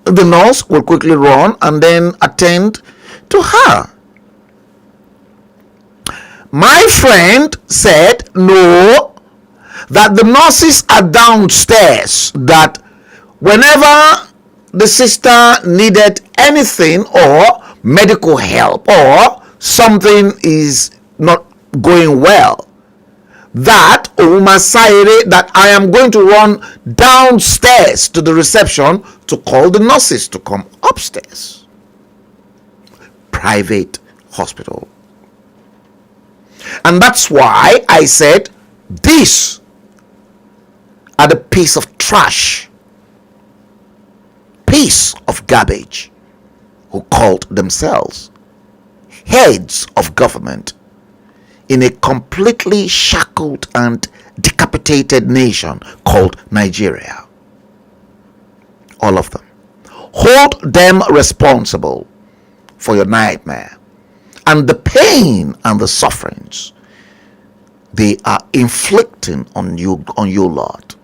the nurse will quickly run and then attend to her. My friend said, no, that the nurses are downstairs, that whenever the sister needed anything or medical help or something is not going well, that that I am going to run downstairs to the reception to call the nurses to come upstairs. Private hospital. And that's why I said these are the piece of trash, piece of garbage, who called themselves heads of government in a completely shackled and decapitated nation called Nigeria. All of them. Hold them responsible for your nightmare and the pain and the sufferings they are inflicting on you, Lord.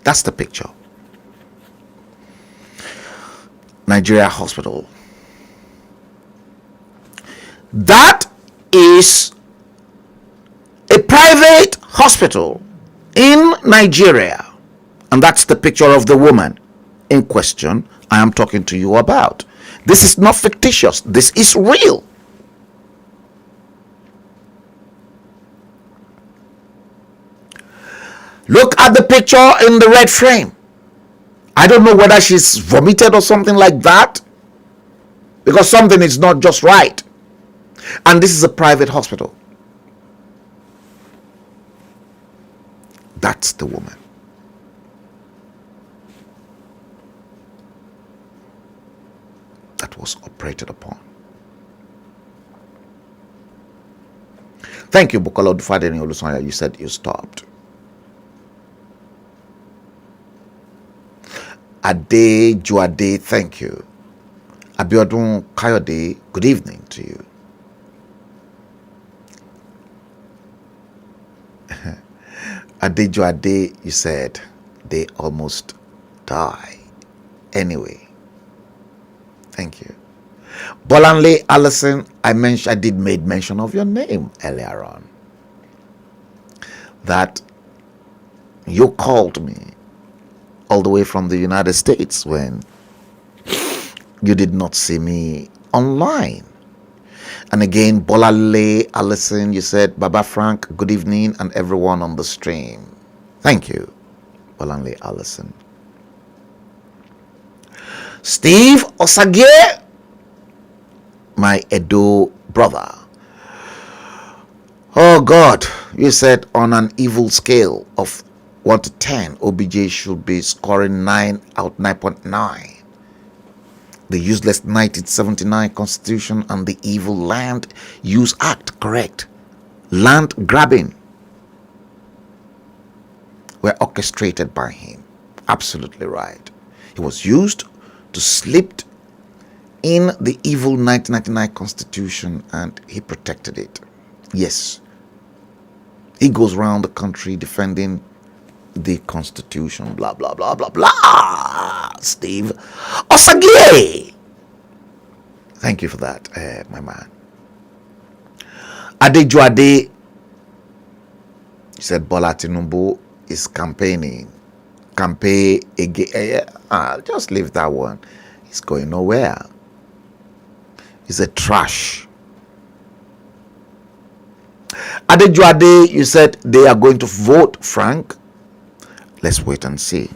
That's the picture. Nigeria Hospital. That is a private hospital in Nigeria. And that's the picture of the woman in question I am talking to you about. This is not fictitious. This is real. Look at the picture in the red frame. I don't know whether she's vomited or something like that, because something is not just right. And this is a private hospital. That's the woman. That was operated upon. Thank you, Bukola Dufadeni Olusanya. You said you stopped. Ade Juade, thank you. Abiodun Kayode, good evening to you. Ade Juade, you said they almost die. Anyway, thank you. Bolanle Allison, I did made mention of your name earlier on. That you called me all the way from the United States when you did not see me online. And again, Bolanle Allison, you said, Baba Frank, good evening, and everyone on the stream. Thank you, Bolanle Allison. Steve Osage, my Edo brother. Oh God, you said on an evil scale of 1 to 10, OBJ should be scoring 9 out 9.9. The useless 1979 Constitution and the evil Land Use Act, correct. Land grabbing were orchestrated by him. Absolutely right. It was used to slip in the evil 1999 Constitution and he protected it. Yes. He goes around the country defending the Constitution, blah, blah, blah, blah, blah. Steve Osagie. Thank you for that, my man. Adejuade, he said Bola Tinubu is campaigning. Campaign again. Just leave that one. He's going nowhere. He's a trash. Adejuade, you said they are going to vote Frank. Let's wait and see.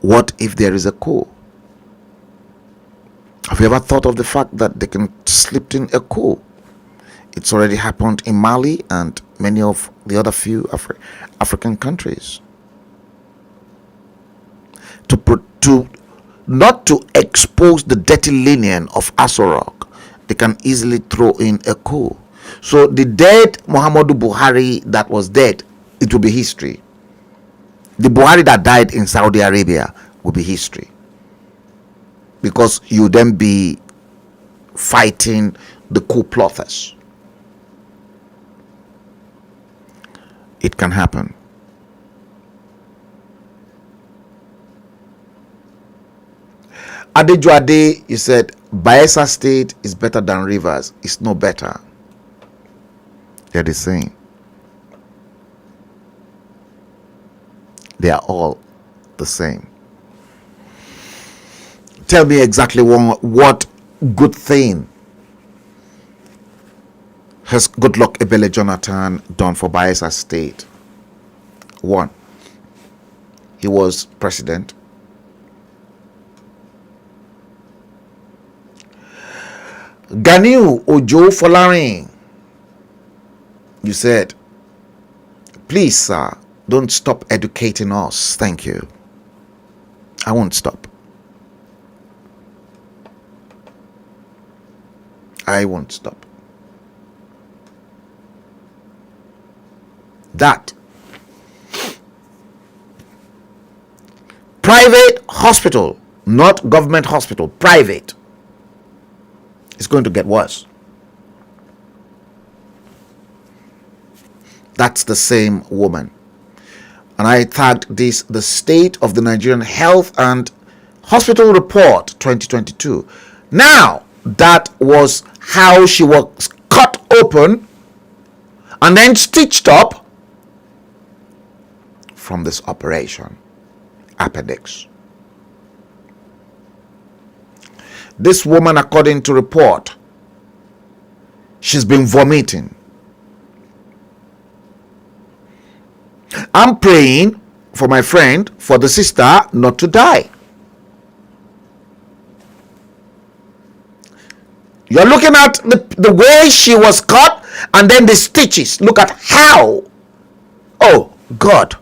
What if there is a coup? Have you ever thought of the fact that they can slip in a coup? It's already happened in Mali and many of the other few African countries. Not to expose the dirty linen of Asorok, they can easily throw in a coup. So the dead Muhammadu Buhari that was dead, it will be history. The Buhari that died in Saudi Arabia will be history. Because you then be fighting the coup plotters. It can happen. Adejuade, you said Bayelsa State is better than Rivers. It's no better. They're the same. They are all the same. Tell me exactly what good thing has Goodluck Ebele Jonathan done for Bayelsa State. One, he was president. Ganiu Ojo Folarin, you said, please sir, don't stop educating us. Thank you. I won't stop. I won't stop. That private hospital, not government hospital, private, is going to get worse. That's the same woman. And I tagged this the State of the Nigerian Health and Hospital Report 2022. Now, that was how she was cut open and then stitched up from this operation, appendix. This woman, according to report, she's been vomiting. I'm praying for my friend, for the sister not to die. You're looking at the way she was cut and then the stitches. Look at how. Oh, God.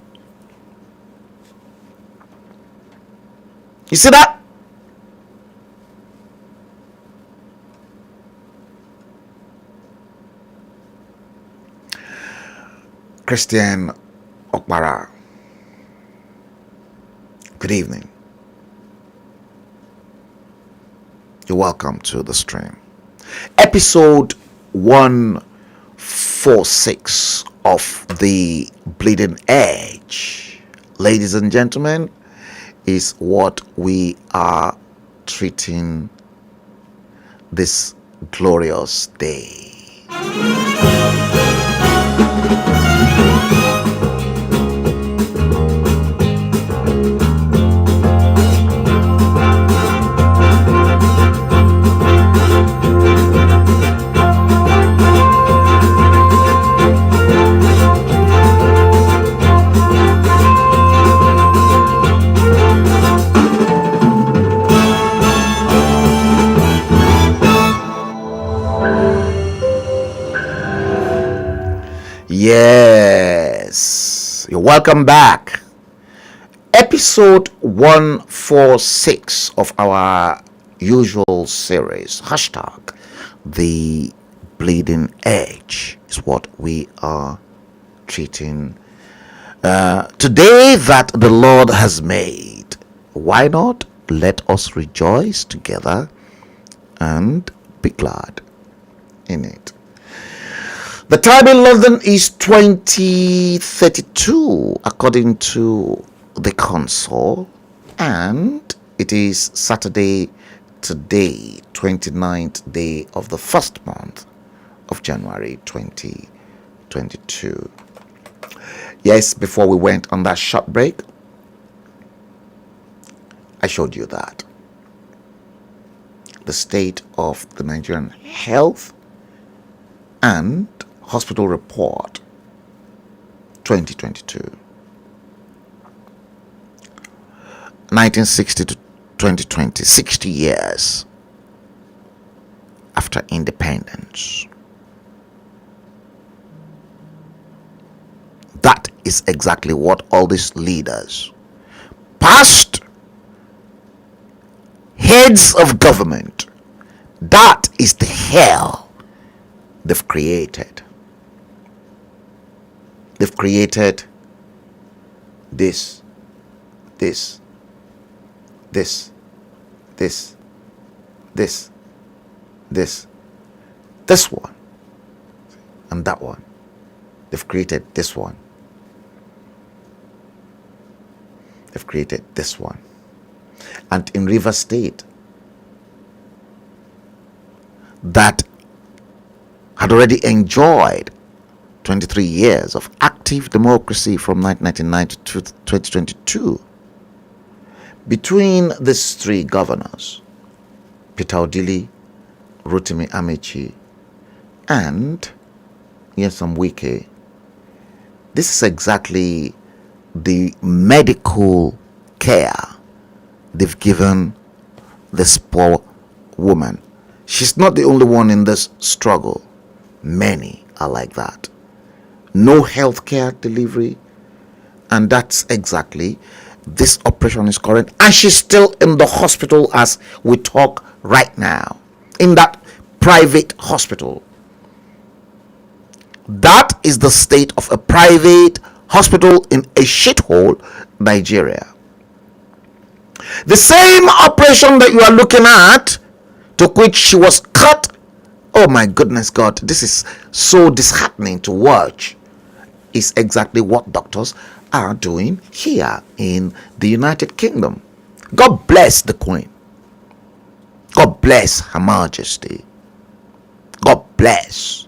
You see that? Christian Okpara, good evening. You're welcome to the stream. Episode 146 of The Bleeding Edge, ladies and gentlemen, is what we are treating this glorious day. Yes, you're welcome back. episode 146 of our usual series, hashtag the bleeding edge, is what we are treating today, that the Lord has made. Why not let us rejoice together and be glad in it. The time in London is 2032 according to the console, and it is Saturday today, 29th day of the first month of January 2022. Yes, before we went on that short break, I showed you that the state of the Nigerian health and hospital report 2022, 1960 to 2020, 60 years after independence. That is exactly what all these leaders, past heads of government, that is the hell they've created. They've created this one, and that one. They've created this one. They've created this one. And in Rivers State, that had already enjoyed 23 years of active democracy from 1999 to 2022, between these three governors, Peter Odili, Rotimi Amechi, and Nyesom Wike, this is exactly the medical care they've given this poor woman. She's not the only one in this struggle. Many are like that. No healthcare delivery, and that's exactly this operation is current, and she's still in the hospital as we talk right now, in that private hospital. That is the state of a private hospital in a shithole, Nigeria. The same operation that you are looking at, to which she was cut. Oh my goodness God, this is so disheartening to watch, is exactly what doctors are doing here in the United Kingdom. God bless the Queen. God bless Her Majesty. God bless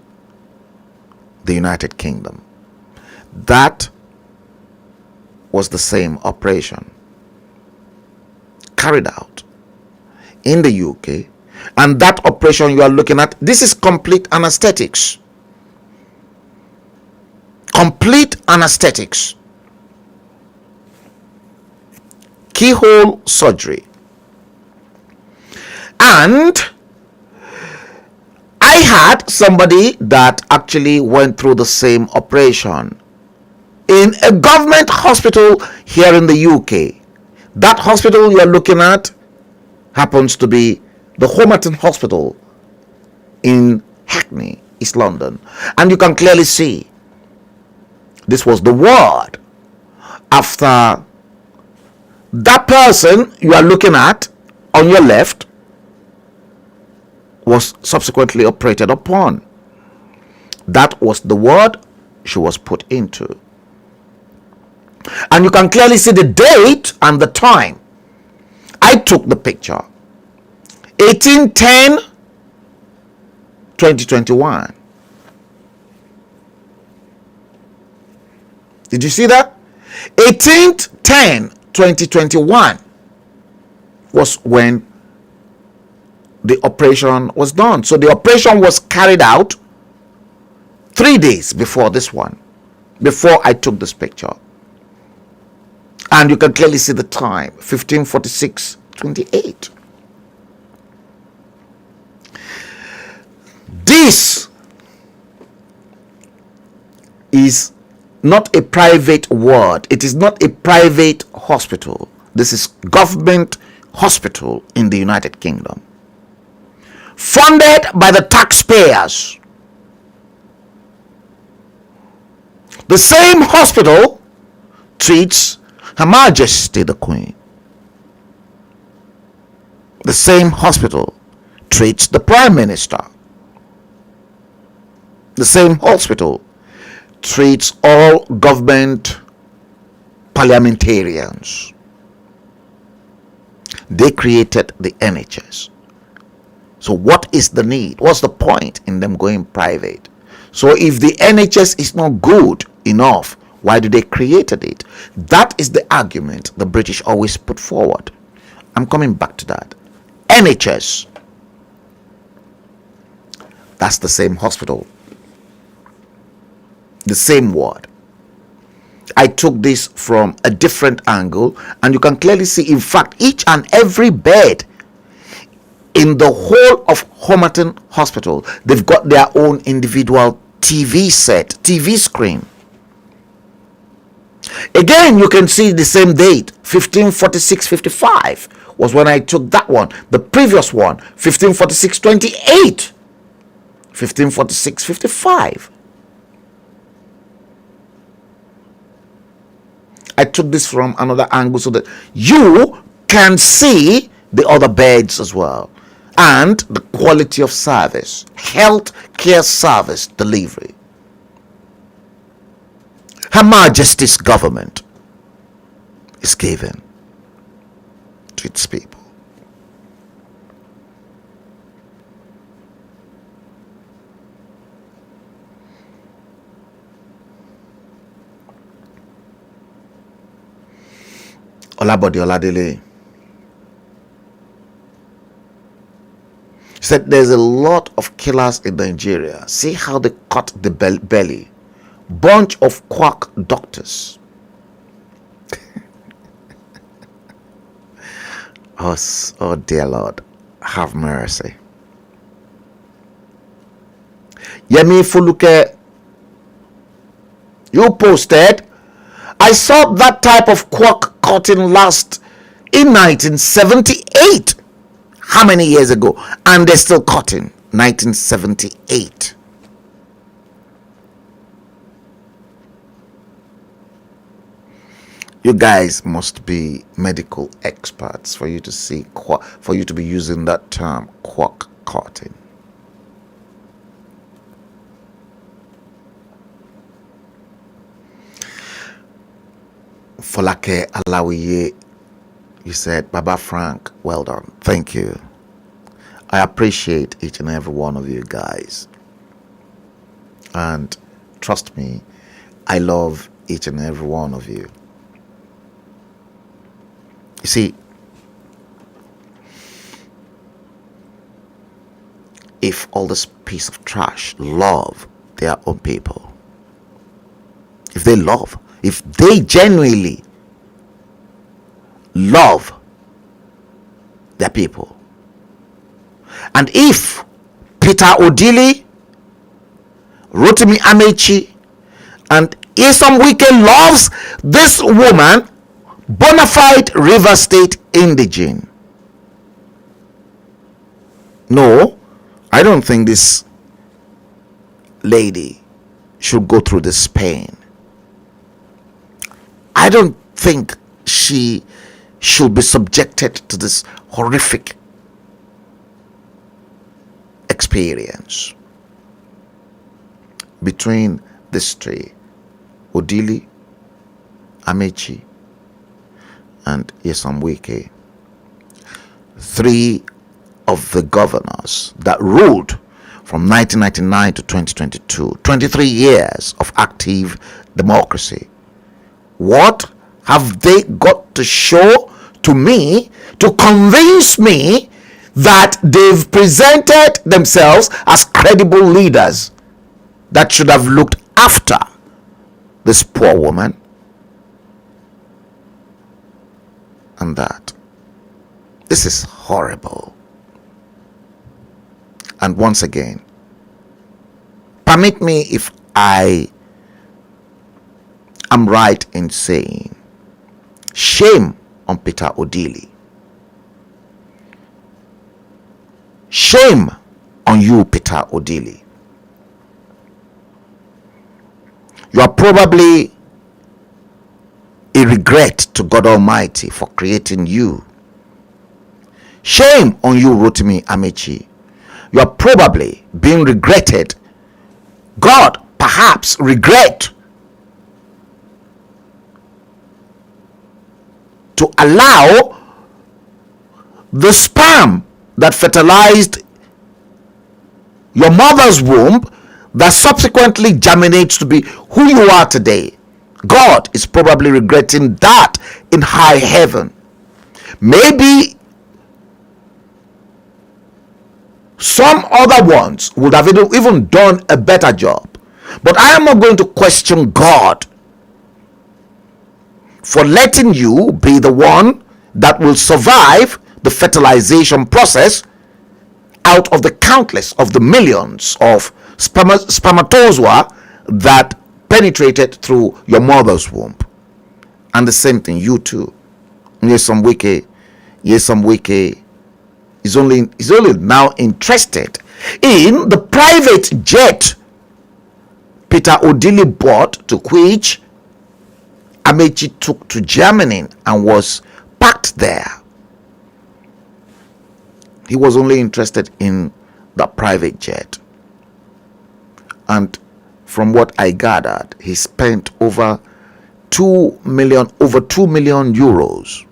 the United Kingdom. That was the same operation carried out in the UK, and that operation you are looking at, this is complete anesthetics. Complete anesthetics. Keyhole surgery. And I had somebody that actually went through the same operation in a government hospital here in the UK. That hospital you are looking at happens to be the Homerton Hospital in Hackney, East London. And you can clearly see this was the ward after that person you are looking at on your left was subsequently operated upon. That was the ward she was put into. And you can clearly see the date and the time. I took the picture. 18/10/2021. Did you see that? 18/10/2021 was when the operation was done. So the operation was carried out 3 days before this one, before I took this picture. And you can clearly see the time, 15:46:28. This is not a private ward. It is not a private hospital. This is government hospital in the United Kingdom, funded by the taxpayers. The same hospital treats Her Majesty the Queen. The same hospital treats the Prime Minister. The same hospital treats all government parliamentarians. They created the NHS. So what is the need? What's the point in them going private? So if the NHS is not good enough, why do they created it? That is the argument the British always put forward. I'm coming back to that. NHS, that's the same hospital, the same word. I took this from a different angle, and you can clearly see, in fact, each and every bed in the whole of Homerton Hospital, they've got their own individual TV set, TV screen. Again, you can see the same date, 1546-55 was when I took that one. The previous one, 1546-28, 1546-55. I took this from another angle so that you can see the other beds as well, and the quality of service, health care service delivery. Her Majesty's government is given to its people. Olabode Oladele said there's a lot of killers in Nigeria. See how they cut the belly. Bunch of quack doctors. Oh dear Lord, have mercy. Yemi Fuluke, you posted, I saw that type of quack cutting last in 1978. How many years ago? And they're still cutting. 1978. You guys must be medical experts for you to see, for you to be using that term, quack cutting. Folake Alawiye, you said, Baba Frank, well done. Thank you. I appreciate each and every one of you guys. And trust me, I love each and every one of you. You see, if all this piece of trash love their own people, if they genuinely love their people, and if Peter Odili, Rotimi Amechi, and Isom Wike loves this woman, bona fide River State indigene, no, I don't think this lady should go through this pain. I don't think she should be subjected to this horrific experience. Between these three, Odili, Amechi, and Nyesom Wike, three of the governors that ruled from 1999 to 2022, 23 years of active democracy. What have they got to show to me to convince me that they've presented themselves as credible leaders that should have looked after this poor woman? And that this is horrible. And once again, permit me if I I'm right in saying, shame on Peter Odili. Shame on you, Peter Odili. You are probably a regret to God Almighty for creating you. Shame on you, Rotimi Amechi. You are probably being regretted. God perhaps regret to allow the sperm that fertilized your mother's womb that subsequently germinates to be who you are today. God is probably regretting that in high heaven. Maybe some other ones would have even done a better job. But I am not going to question God for letting you be the one that will survive the fertilization process out of the countless of the millions of spermatozoa that penetrated through your mother's womb. And the same thing, you too. Some wiki is only now interested in the private jet Peter Odili bought, to which Amechi took to Germany and was parked there. He was only interested in the private jet. And from what I gathered, he spent over 2 million euros.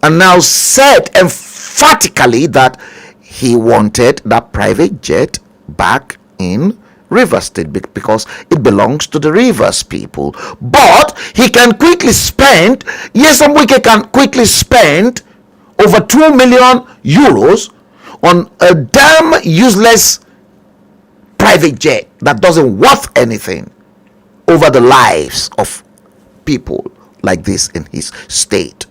And now said emphatically that he wanted that private jet back in Rivers State because it belongs to the Rivers people. But he can quickly spend, Nyesom Wike can quickly spend over 2 million euros on a damn useless private jet that doesn't worth anything over the lives of people like this in his state.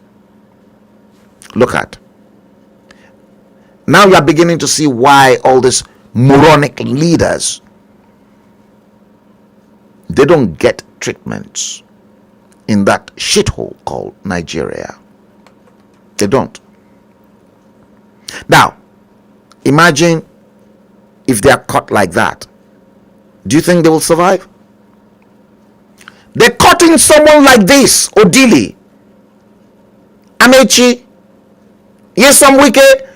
Look at. Now you are beginning to see why all these moronic leaders, they don't get treatments in that shithole called Nigeria. They don't. Now, imagine if they are caught like that. Do you think they will survive? They're cutting someone like this, Odili, Amechi, Nyesom Wike.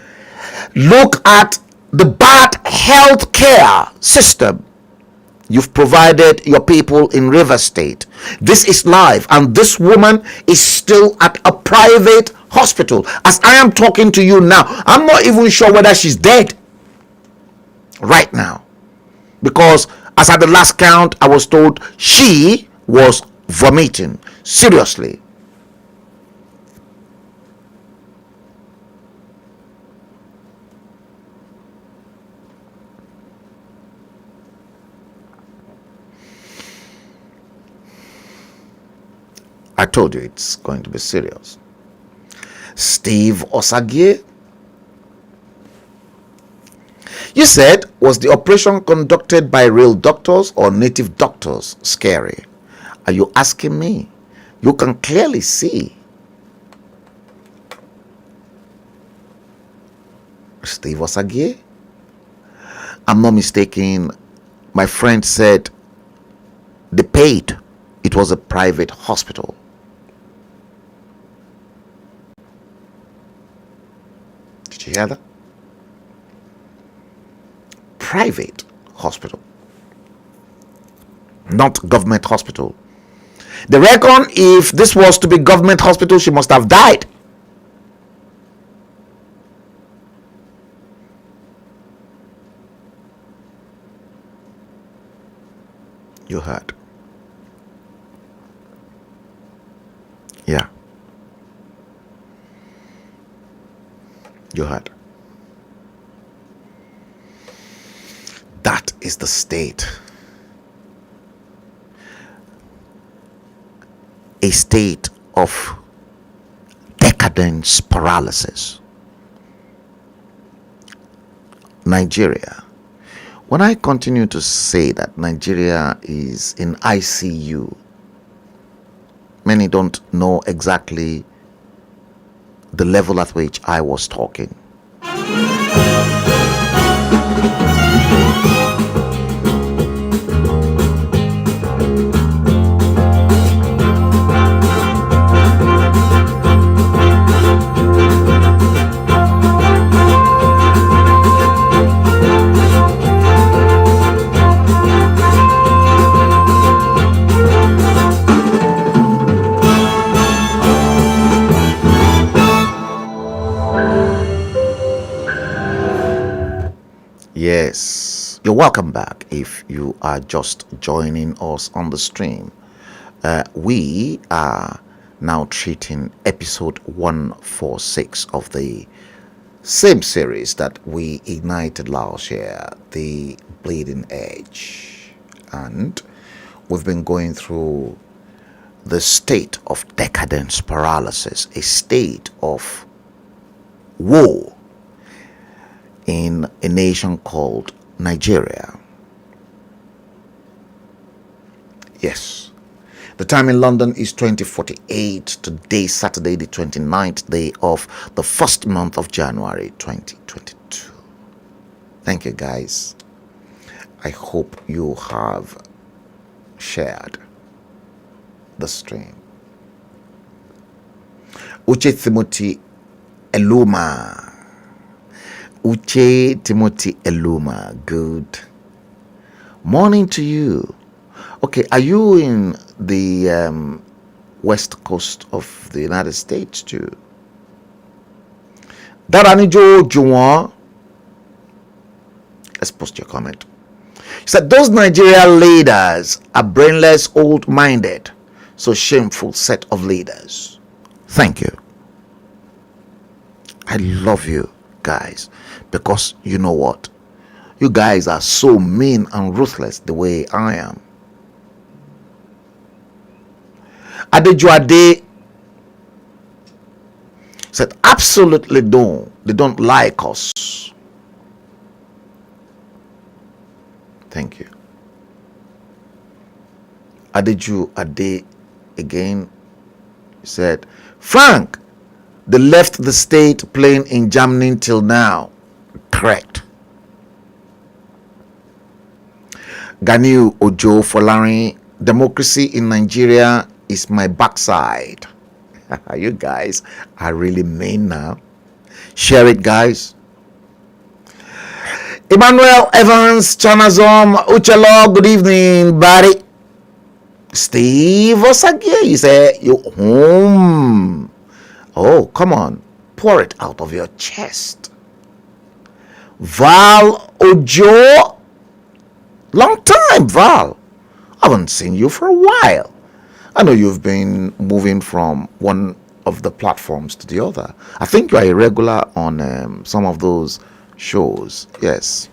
Look at the bad health care system you've provided your people in River State. This is live, and this woman is still at a private hospital. As I am talking to you now, I'm not even sure whether she's dead right now, because as at the last count, I was told she was vomiting seriously. I told you it's going to be serious. Steve Osagie, you said, was the operation conducted by real doctors or native doctors scary? Are you asking me? You can clearly see. Steve Osagie, I'm not mistaken. My friend said they paid. It was a private hospital. Did you hear that? Private hospital, not government hospital. They reckon if this was to be government hospital, she must have died. You heard. Yeah. You heard. That is the state. A state of decadence paralysis. Nigeria. When I continue to say that Nigeria is in ICU, many don't know exactly the level at which I was talking. Yes, you're welcome back if you are just joining us on the stream. We are now treating episode 146 of the same series that we ignited last year, The Bleeding Edge. And we've been going through the state of decadence paralysis, a state of woe in a nation called Nigeria. Yes. The time in London is 2048. Today, Saturday, the 29th day of the first month of January 2022. Thank you, guys. I hope you have shared the stream. Uche Timothy Eluma. Uche Timothy Eluma, good morning to you. Okay, are you in the west coast of the United States too? Daranijo Juwan, let's post your comment. He said, those Nigerian leaders are brainless, old-minded, so shameful set of leaders. Thank you. I love you guys, because you know what, you guys are so mean and ruthless the way I am. Adejuade said, absolutely no, they don't like us. Thank you. Adejuade again said, Frank, they left the state playing in Germany till now. Correct. Ganiu Ojo Folari, democracy in Nigeria is my backside. You guys are really mean now. Share it, guys. Emmanuel Evans, Chanazom, Uchelo, good evening, buddy. Steve Osagie, you say, you home. Oh, come on. Pour it out of your chest. Val Ojo. Long time, Val. I haven't seen you for a while. I know you've been moving from one of the platforms to the other. I think you are a regular on some of those shows. Yes.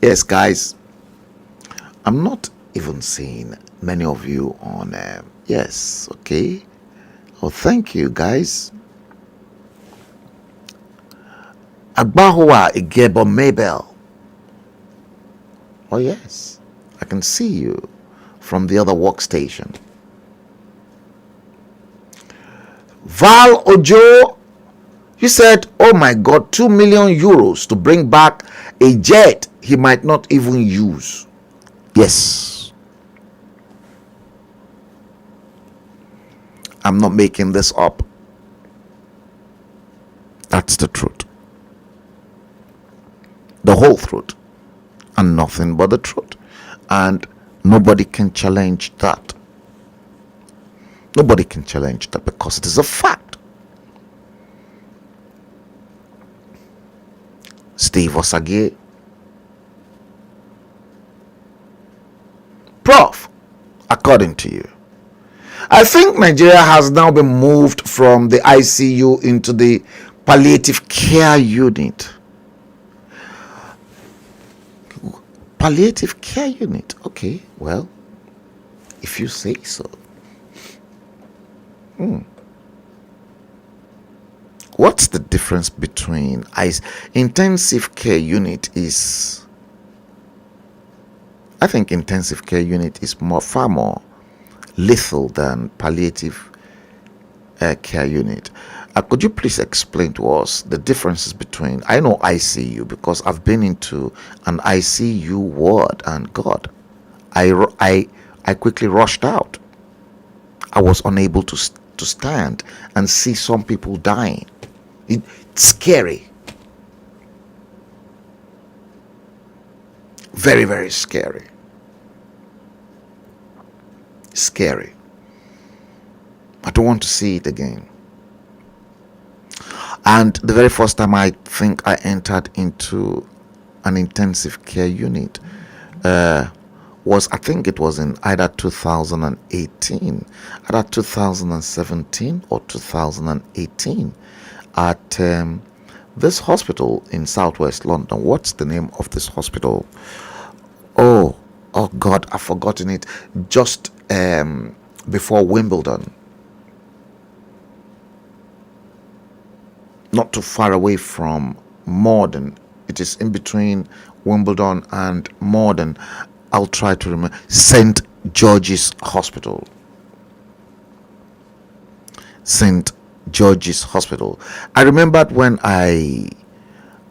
Yes, guys. I'm not even seeing many of you on... yes, okay. Oh, thank you, guys. Agbahoa Igebo Mabel. Oh, yes. I can see you from the other workstation. Val Ojo, you said, oh my God, 2 million euros to bring back a jet he might not even use. Yes. I'm not making this up. That's the truth. The whole truth. And nothing but the truth. And nobody can challenge that. Nobody can challenge that because it is a fact. Steve Osagie. Prof, according to you, I think Nigeria has now been moved from the ICU into the palliative care unit. Palliative care unit. Okay, well, if you say so. What's the difference between intensive care unit is... I think intensive care unit is far more lethal than palliative care unit. Could you please explain to us the differences between, I know ICU because I've been into an ICU ward, and God, I quickly rushed out. I was unable to stand and see some people dying. It's scary. Very, very scary. Scary. I don't want to see it again. And the very first time I think I entered into an intensive care unit was, I think it was in either 2018, either 2017 or 2018, at this hospital in southwest London. What's the name of this hospital? Oh God, I've forgotten it. Just before Wimbledon, not too far away from Morden. It is in between Wimbledon and Morden. I'll try to remember. St. George's Hospital. St. George's Hospital. I remembered when I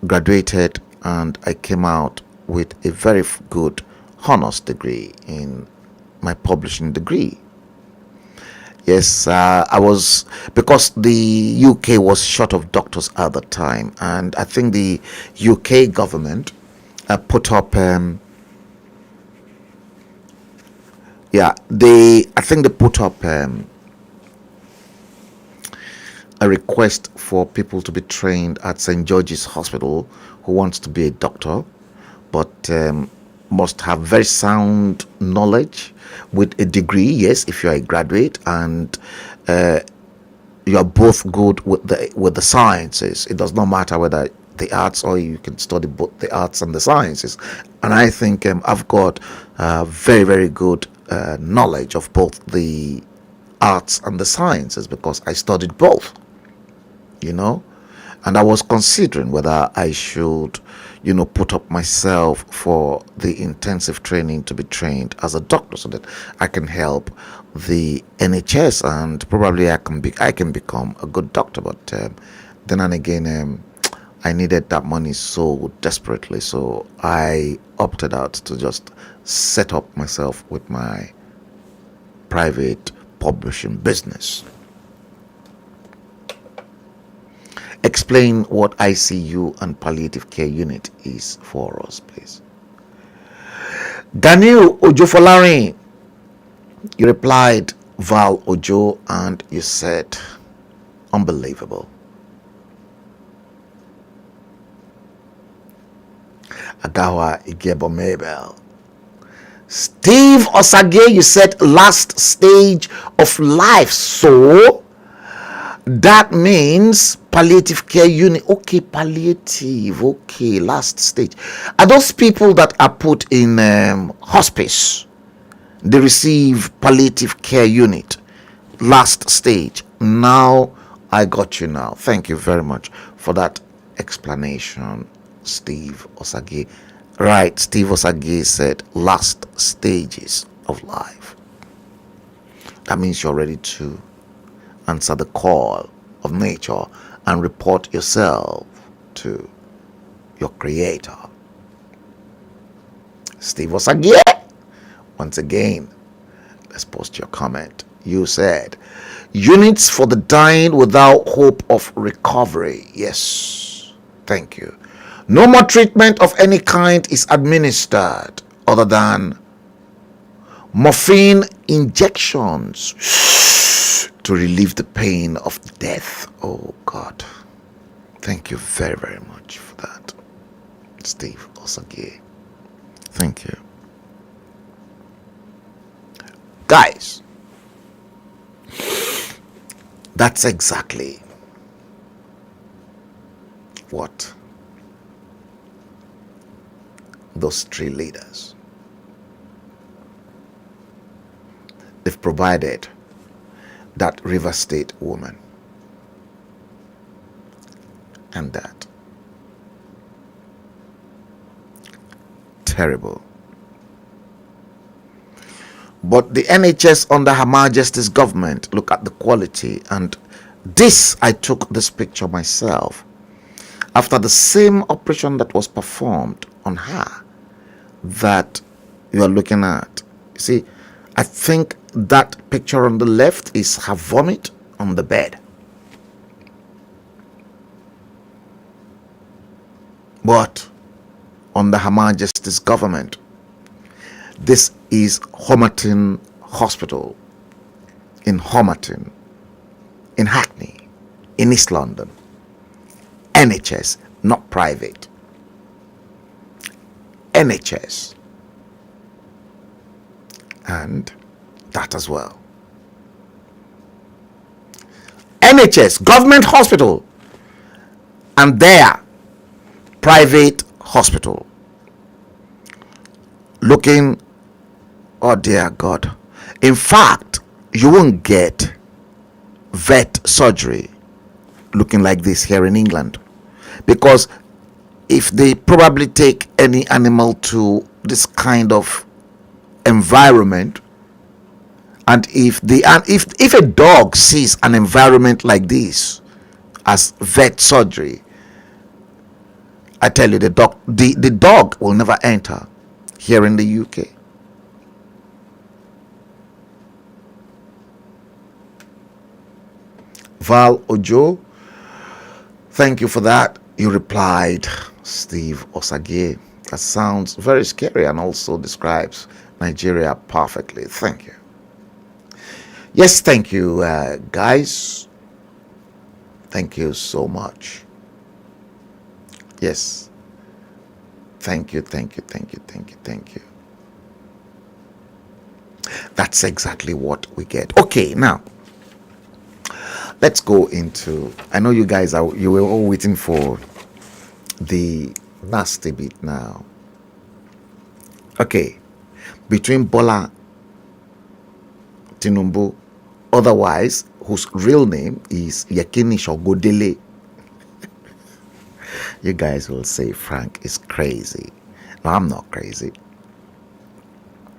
graduated and I came out with a very good honors degree in my publishing degree. Yes, I was, because the UK was short of doctors at the time, and I think the UK government put up, I think they put up a request for people to be trained at St. George's Hospital who wants to be a doctor, but must have very sound knowledge with a degree. Yes, if you're a graduate and you're both good with the sciences, it does not matter whether the arts, or you can study both the arts and the sciences. And I think I've got very, very good knowledge of both the arts and the sciences because I studied both, and I was considering whether I should put up myself for the intensive training to be trained as a doctor, so that I can help the NHS, and probably I can become a good doctor. But then and again, I needed that money so desperately, so I opted out to just set up myself with my private publishing business. Explain what ICU and palliative care unit is for us, please. Daniel Ojofolarin, you replied Val Ojo, and you said, unbelievable. Agawa Igebo Mabel. Steve Osage, you said last stage of life, so that means palliative care unit. Okay, palliative. Okay, last stage. Are those people that are put in hospice? They receive palliative care unit, last stage. Now I got you now. Thank you very much for that explanation, Steve Osage. Right, Steve Osage said last stages of life. That means you're ready to answer the call of nature and report yourself to your creator. Steve Osage, once again, let's post your comment. You said units for the dying without hope of recovery. Yes, thank you. No more treatment of any kind is administered other than morphine injections to relieve the pain of death. Oh God, thank you very, very much for that, Steve Osage. Thank you. Guys, that's exactly what those three leaders, they've provided that River State woman, and that terrible, But the NHS under Her Majesty's government, look at the quality. And this, I took this picture myself after the same operation that was performed on her that you are looking at. You see, I think that picture on the left is her vomit on the bed. But under Her Majesty's government, this is Homerton Hospital in Homerton, in Hackney, in East London. NHS, not private. NHS. And that as well. NHS, government hospital, and there, private hospital. Looking, oh dear God. In fact, you won't get vet surgery looking like this here in England, because if they probably take any animal to this kind of environment, and if a dog sees an environment like this as vet surgery, I tell you, the dog will never enter here in the UK. Val Ojo, thank you for that. You replied, Steve Osage. That sounds very scary and also describes Nigeria perfectly. Thank you. Yes, thank you, guys. Thank you so much. Yes. Thank you, thank you, thank you, thank you, thank you. That's exactly what we get. Okay, now let's go into, I know you guys you were all waiting for the nasty bit now. Okay, between Bola Tinubu, otherwise whose real name is Yekini Shogodele. You guys will say Frank is crazy. No, I'm not crazy.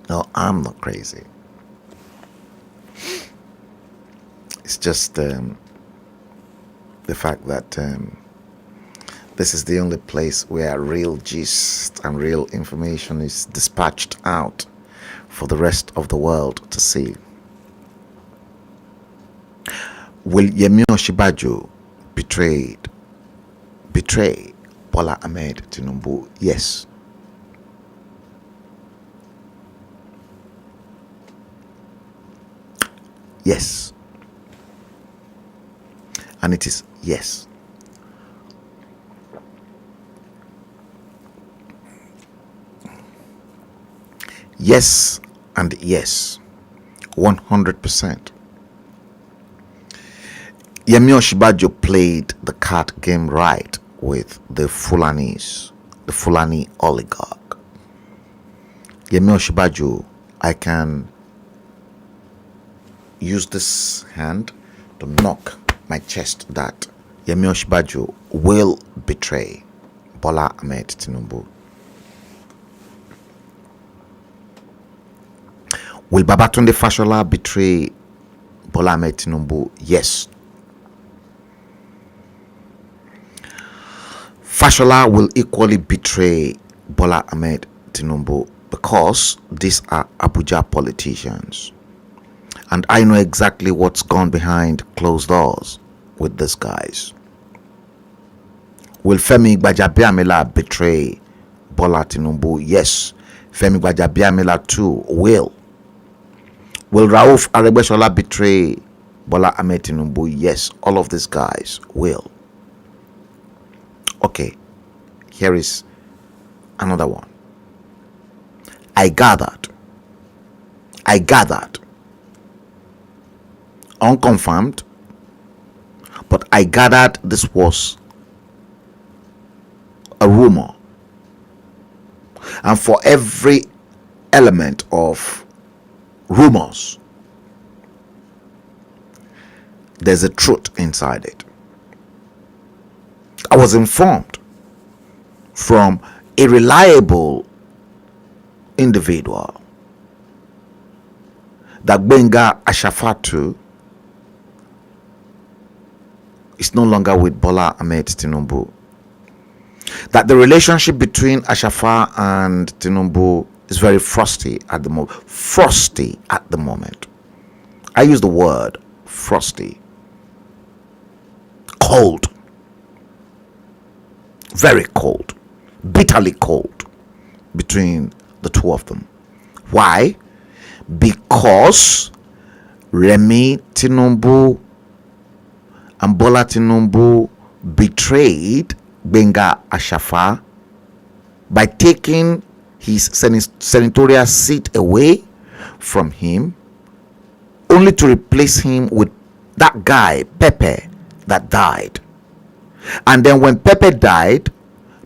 No, I'm not crazy. It's just the fact that this is the only place where real gist and real information is dispatched out for the rest of the world to see. Will Yemi Osinbajo betray Bola Ahmed Tinubu? Yes. Yes. And it is yes. Yes and yes. 100%. Yemi Osinbajo played the card game right with the Fulanis, the Fulani oligarch. Yemi Osinbajo, I can use this hand to knock my chest that Yemi Osinbajo will betray Bola Ahmed Tinubu. Will Babatunde Fashola betray Bola Ahmed Tinubu? Yes. Fashola will equally betray Bola Ahmed Tinubu because these are Abuja politicians. And I know exactly what's gone behind closed doors with these guys. Will Femi Gbajabiamila betray Bola Tinubu? Yes. Femi Gbajabiamila too will. Will Rauf Aregbesola betray Bola Ahmed Tinubu? Yes. All of these guys will. Okay. Here is another one. I gathered, unconfirmed, but I gathered this was a rumor. And for every element of rumors, there's a truth inside it. I was informed from a reliable individual that Gbenga Ashafatu is no longer with Bola Ahmed Tinubu. That the relationship between Ashafa and Tinubu is very frosty at the moment. Frosty at the moment. I use the word frosty. Cold. Very cold. Bitterly cold between the two of them. Why? Because Remi Tinubu and Bola Tinubu betrayed Gbenga Ashafa by taking his senatorial seat away from him, only to replace him with that guy, Pepe, that died. And then when Pepe died,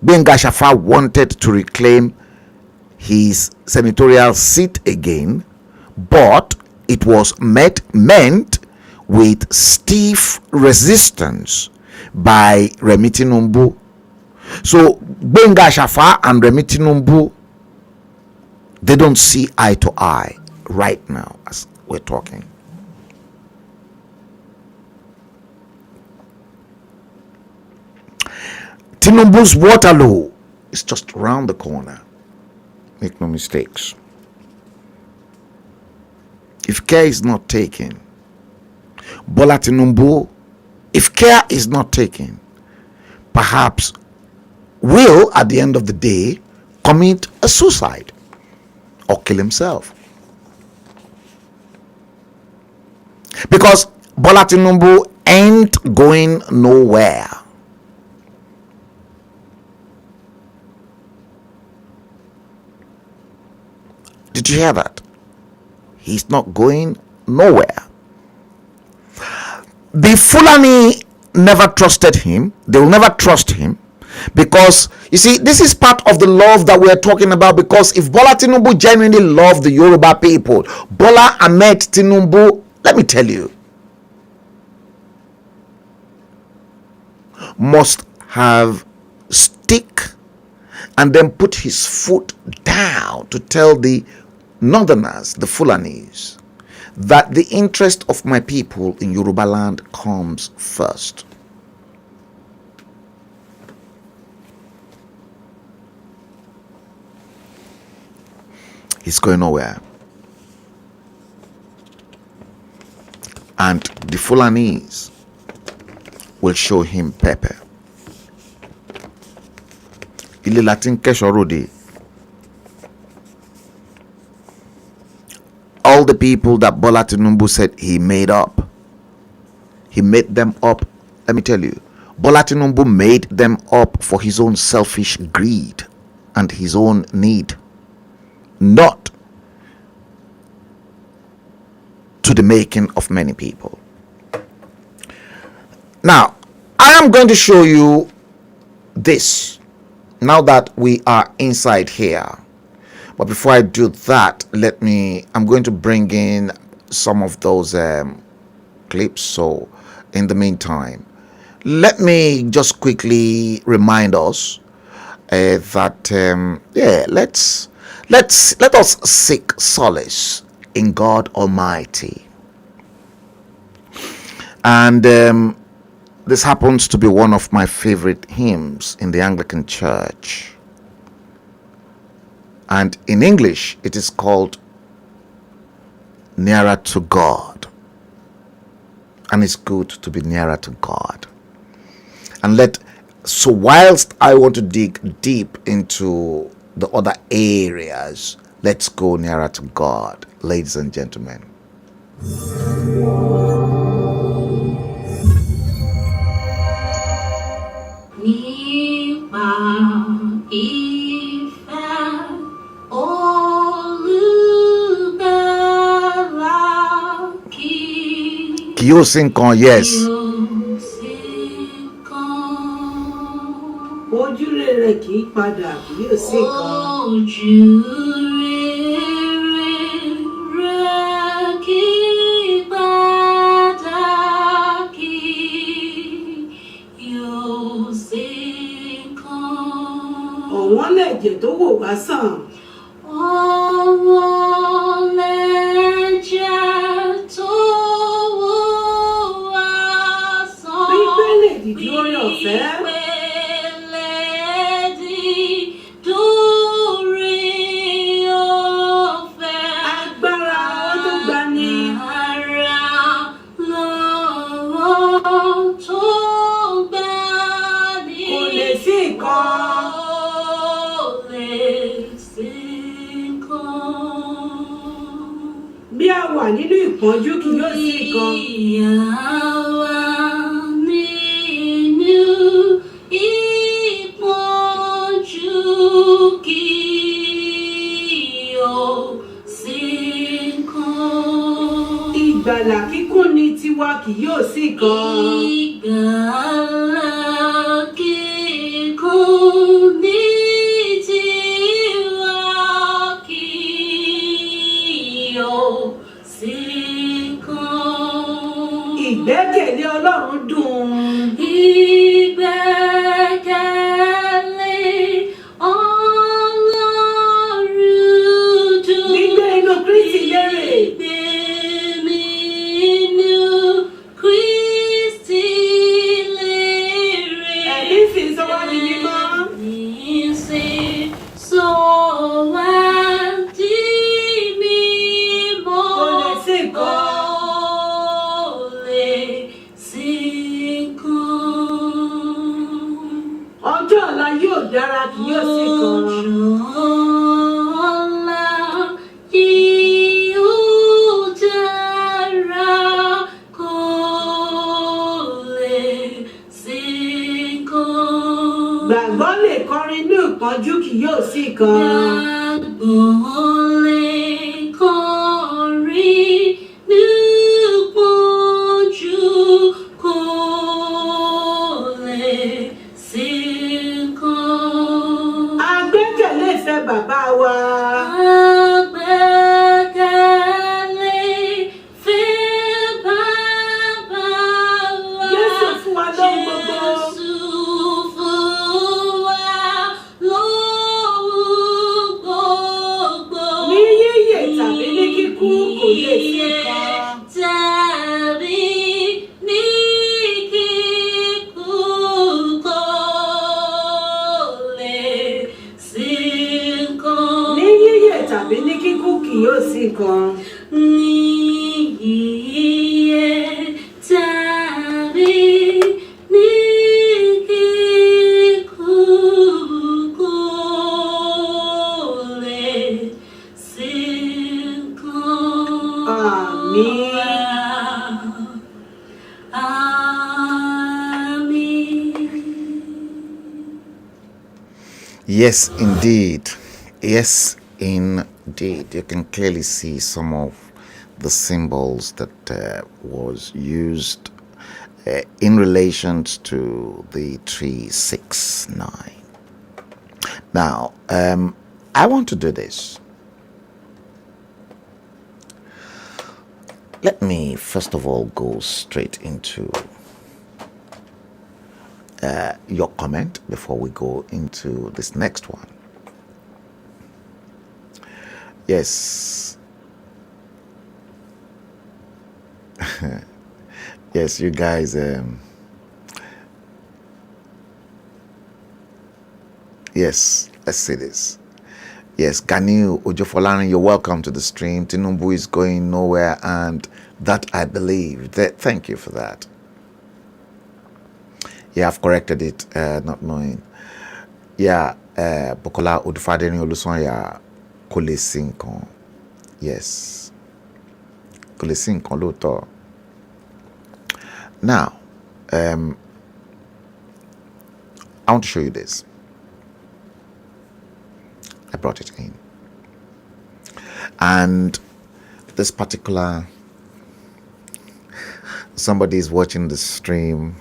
Gbenga Ashafa wanted to reclaim his senatorial seat again, but it was meant with stiff resistance by Remi Tinubu. So Gbenga Ashafa and Remi Tinubu, they don't see eye to eye right now as we're talking. Tinubu's Waterloo is just around the corner. Make no mistakes. If care is not taken, Bola Tinubu, if care is not taken, perhaps will at the end of the day commit a suicide or kill himself. Because Bola Tinubu ain't going nowhere. Did you hear that? He's not going nowhere. The Fulani never trusted him. They will never trust him, because you see, this is part of the love that we are talking about. Because if Bola Tinubu genuinely loved the Yoruba people, Bola Ahmed Tinubu, let me tell you, must have stick and then put his foot down to tell the Northerners, the Fulanis, that the interest of my people in Yoruba land comes first. He's going nowhere. And the Fulanis will show him Pepe. Ile Latin Keshorode. All the people that Bola Tinubu said he made up, he made them up. Let me tell you, Bola Tinubu made them up for his own selfish greed and his own need, not to the making of many people. Now, I am going to show you this now that we are inside here. But before I do that, I'm going to bring in some of those clips. So in the meantime, let me just quickly remind us that let us seek solace in God Almighty. And this happens to be one of my favorite hymns in the Anglican Church. And in English, it is called Nearer to God. And it's good to be nearer to God. And so whilst I want to dig deep into the other areas, let's go nearer to God, ladies and gentlemen. Kiosinkan, yes. Ojúrere kì í padà bí ó sì kan. Ojúrere kì í padà kí yóò sì kan. Ọ̀wọ́n lẹ̀jẹ̀ tó wò wá sàn. Ọ̀wọ́n lẹ̀jẹ̀. nínú ìpọ́njú kì yóò sí nǹkan. Ìyàwó nínú ìpọ́njú kì yóò sí nǹkan. Ìgbàlà kíkún ni tiwa kì yóò sí nǹkan. Ìgbàlà kíkún ní tiwa kì yóò sí nǹkan. Ìgbẹ́kẹ̀lé Ọlọ́run dùn. Ìgbẹ́kẹ̀lé Ọlọ́run dùn. Gbígbé inú Kristi lérè. Gbígbé nínú Kristi lérè. Ẹ̀mí sì ń sọ wá di mímọ́. Ẹ̀mí sì sọ wá di mímọ́. Kò lè sí nǹkan. Kò lè sí nǹkan. Ọjọ́ ọ̀la yóò dára kì yóò sí nǹkan. Ọ̀la yóò dára, kò lè sí nǹkan. Gbàgbọ́ lè kọrin inú ìpọ́njú kì yóò sí nǹkan. Gbàgbọ́ lè kọrin nípọ́njú, kò lè sí nǹkan. Agbẹ́kẹ̀lé ìfẹ́ bàbá wa. Agbẹ́kẹ̀lé fẹ́ bàbá wa. Jésù fún wa lóhun gbogbo. Jésù fún wa lóhun gbogbo. Ní yíyè tàbí ní kíkú kò lè sí nǹkan. Tàbí ní kíkú kò lè sí nǹkan. Ní yíyè tàbí ní kíkú kì yóò sí nǹkan. Ní yíyẹ tàbí ní kíkú kò lè sí nǹkan. Àmín. Yes, indeed. Yes, indeed. You can clearly see some of the symbols that was used in relation to the 369. Now, I want to do this. Let me first of all go straight into your comment before we go into this next one. Yes. Yes, you guys. Yes, let's see this. Yes, Ganiu Ojofolarin, you're welcome to the stream. Tinubu is going nowhere, and that I believe. Thank you for that. Yeah, I've corrected it, not knowing. Yeah, Bukola Odufadeni Olusonya Kole Sinkon. Yes. Kole Sinkon Loto. Now, I want to show you this. I brought it in. And this particular, somebody is watching the stream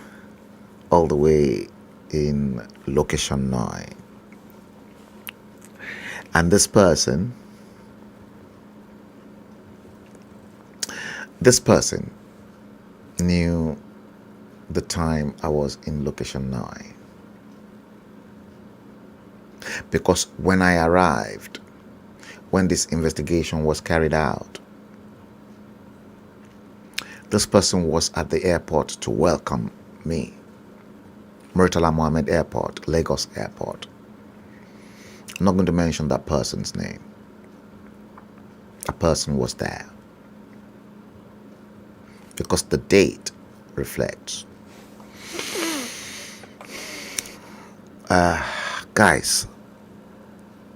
all the way in location 9. And this person knew the time I was in location 9. Because when I arrived, when this investigation was carried out, this person was at the airport to welcome me. Murtala Mohammed Airport, Lagos Airport. I'm not going to mention that person's name. A person was there. Because the date reflects. Guys,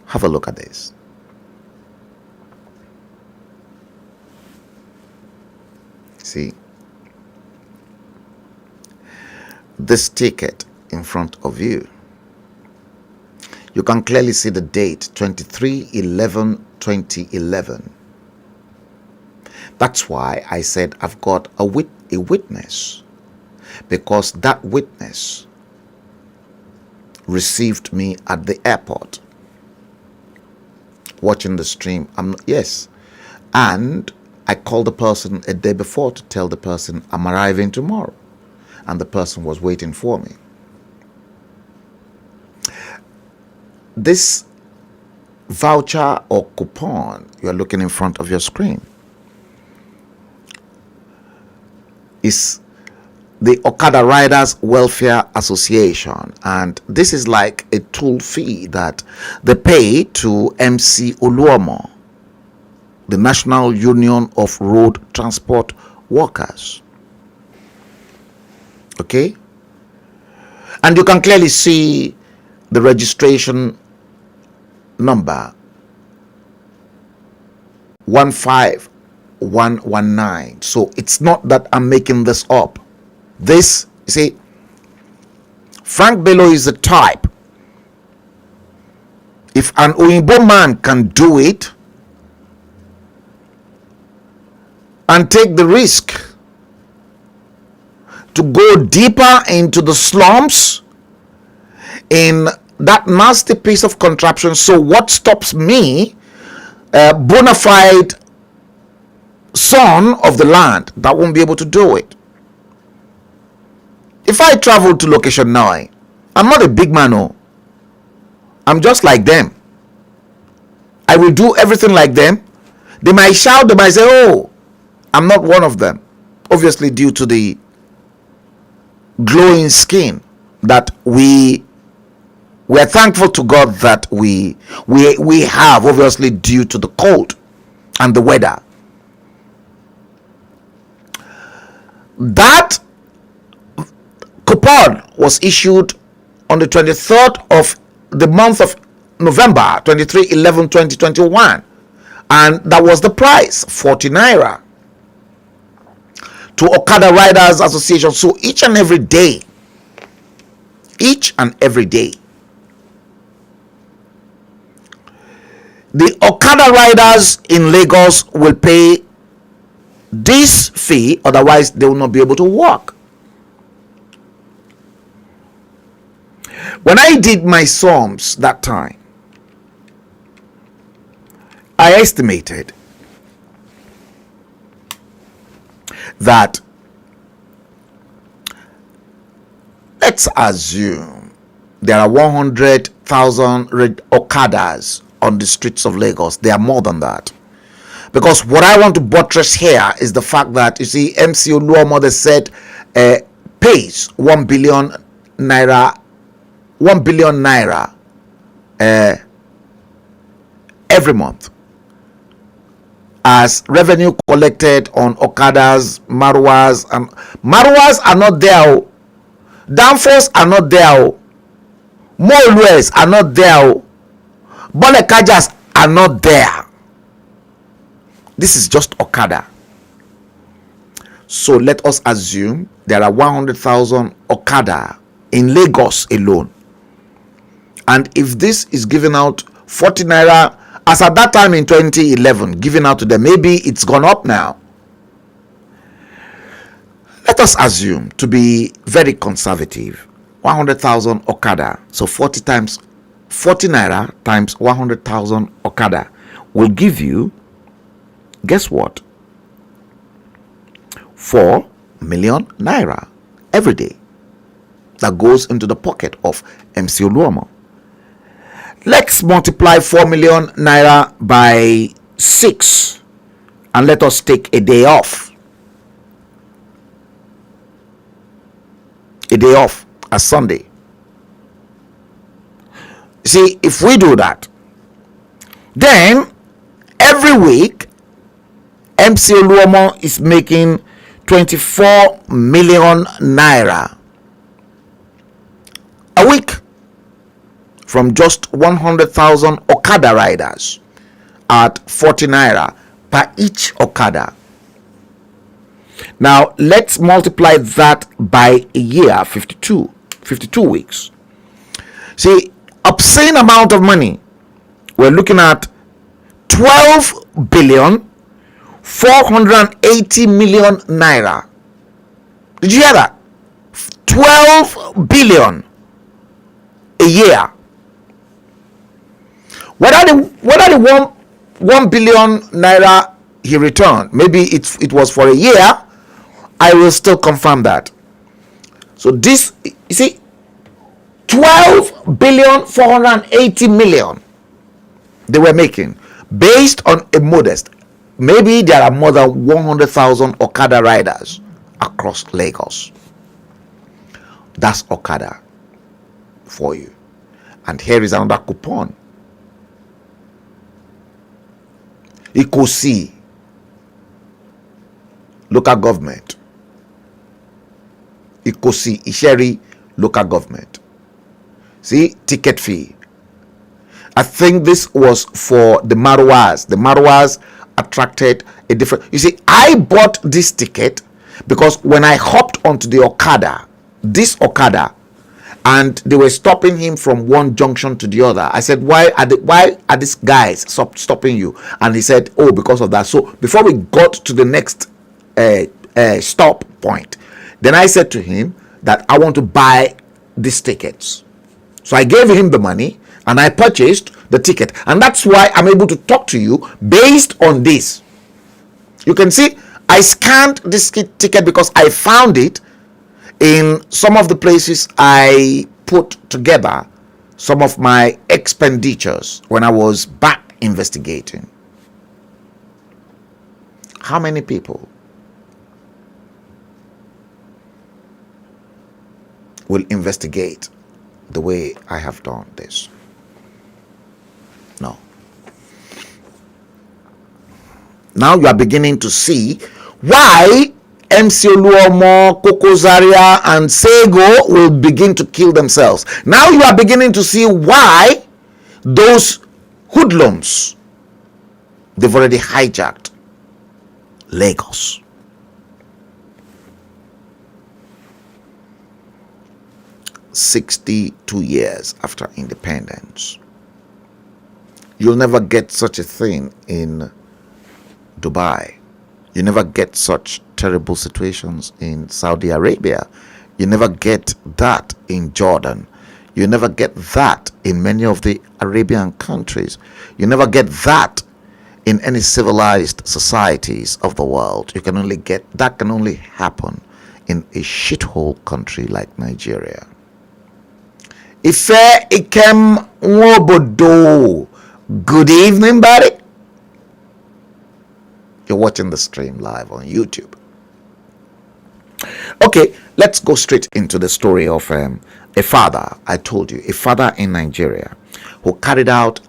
have a look at this. See, this ticket in front of you, you can clearly see the date 23/11/2011. That's why I said I've got a witness, because that witness received me at the airport watching the stream. Yes, and I called the person a day before to tell the person I'm arriving tomorrow, and the person was waiting for me. This voucher or coupon you are looking in front of your screen is the Okada Riders Welfare Association, and this is like a tool fee that they pay to MC Oluomo, the National Union of Road Transport Workers. Okay, and you can clearly see the registration number 15119. So it's not that I'm making this up. This, you see, Frank Bello is the type. If an Oyinbo man can do it and take the risk to go deeper into the slums in that nasty piece of contraption, so what stops me, a bona fide son of the land, that won't be able to do it? If I travel to location 9, I'm not a big man, no. I'm just like them. I will do everything like them. They might shout, they might say, oh, I'm not one of them. Obviously due to the glowing skin that we're thankful to God that we have, obviously due to the cold and the weather. That coupon was issued on the 23rd of the month of November, 23/11/2021, and that was the price, 40 naira, to Okada Riders Association. So each and every day, the Okada riders in Lagos will pay this fee, otherwise they will not be able to walk. When I did my sums that time, I estimated that, let's assume there are 100,000 Okadas on the streets of Lagos. There are more than that. Because what I want to buttress here is the fact that, you see, MC Oluomo, they said, pays 1 billion naira every month as revenue collected on Okadas, Marwas, and Marwas are not there. Danfos are not there. Molwes are not there. Bolekajas are not there. This is just Okada. So let us assume there are 100,000 Okada in Lagos alone. And if this is given out 40 naira, as at that time in 2011, given out to them, maybe it's gone up now. Let us assume, to be very conservative, 100,000 Okada. So 40 naira times 100,000 Okada will give you, guess what? 4 million naira every day that goes into the pocket of MC Oluomo. Let's multiply 4 million naira by 6 and let us take a day off. A day off, a Sunday. See, if we do that, then every week MC Oluomo is making 24 million naira a week from just 100,000 Okada riders at 40 naira per each Okada. Now let's multiply that by a year, 52 weeks. See, obscene amount of money. We're looking at 12 billion 480 million naira. Did you hear that? 12 billion a year. Whether the 1 billion naira he returned, maybe it was for a year, I will still confirm that. So this, you see, 12 billion 480 million they were making based on a modest. Maybe there are more than 100,000 Okada riders across Lagos. That's Okada for you. And here is another coupon. Ikosi, local government. Ikosi, Isheri, local government. See, ticket fee. I think this was for the Marwas. The Marwas attracted a different. You see, I bought this ticket because when I hopped onto the Okada, this Okada, and they were stopping him from one junction to the other. I said, why are these guys stopping you? And he said, oh, because of that. So before we got to the next stop point, then I said to him that I want to buy these tickets. So I gave him the money and I purchased the ticket. And that's why I'm able to talk to you based on this. You can see I scanned this ticket because I found it in some of the places I put together some of my expenditures when I was back investigating. How many people will investigate the way I have done this? No. Now you are beginning to see why MC Oluomo, Koko Zaria, and Sego will begin to kill themselves. Now you are beginning to see why those hoodlums, they've already hijacked Lagos. "62 years after independence. You'll never get such a thing in Dubai. You never get such terrible situations in Saudi Arabia. You never get that in Jordan. You never get that in many of the Arabian countries. You never get that in any civilized societies of the world. You can only get that can only happen in a shithole country like Nigeria. Ife Ikem Wobodo. Good evening, buddy. You're watching the stream live on YouTube. Okay, let's go straight into the story of a father. I told you, a father in Nigeria who carried out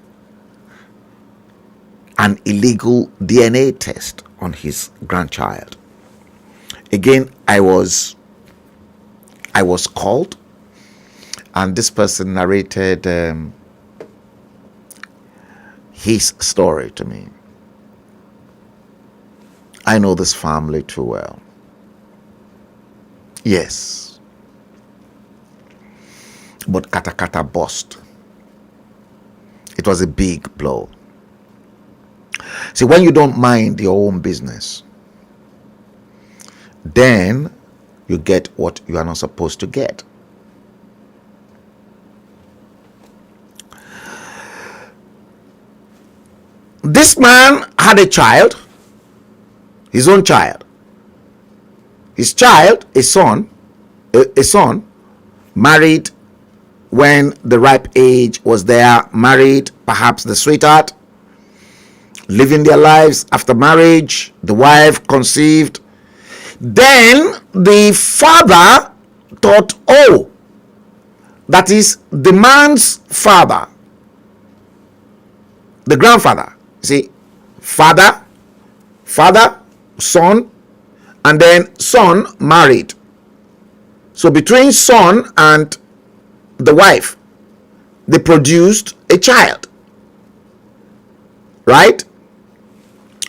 an illegal DNA test on his grandchild. Again, I was called, and this person narrated his story to me. I know this family too well. Yes. But Katakata bust. It was a big blow. See, when you don't mind your own business, then you get what you are not supposed to get. This man had a child, his own child. His child, a son, married when the ripe age was there, married, perhaps the sweetheart, living their lives after marriage, the wife conceived. Then the father thought, oh, that is the man's father, the grandfather. See, father, son, and then son married. So between son and the wife, they produced a child. Right?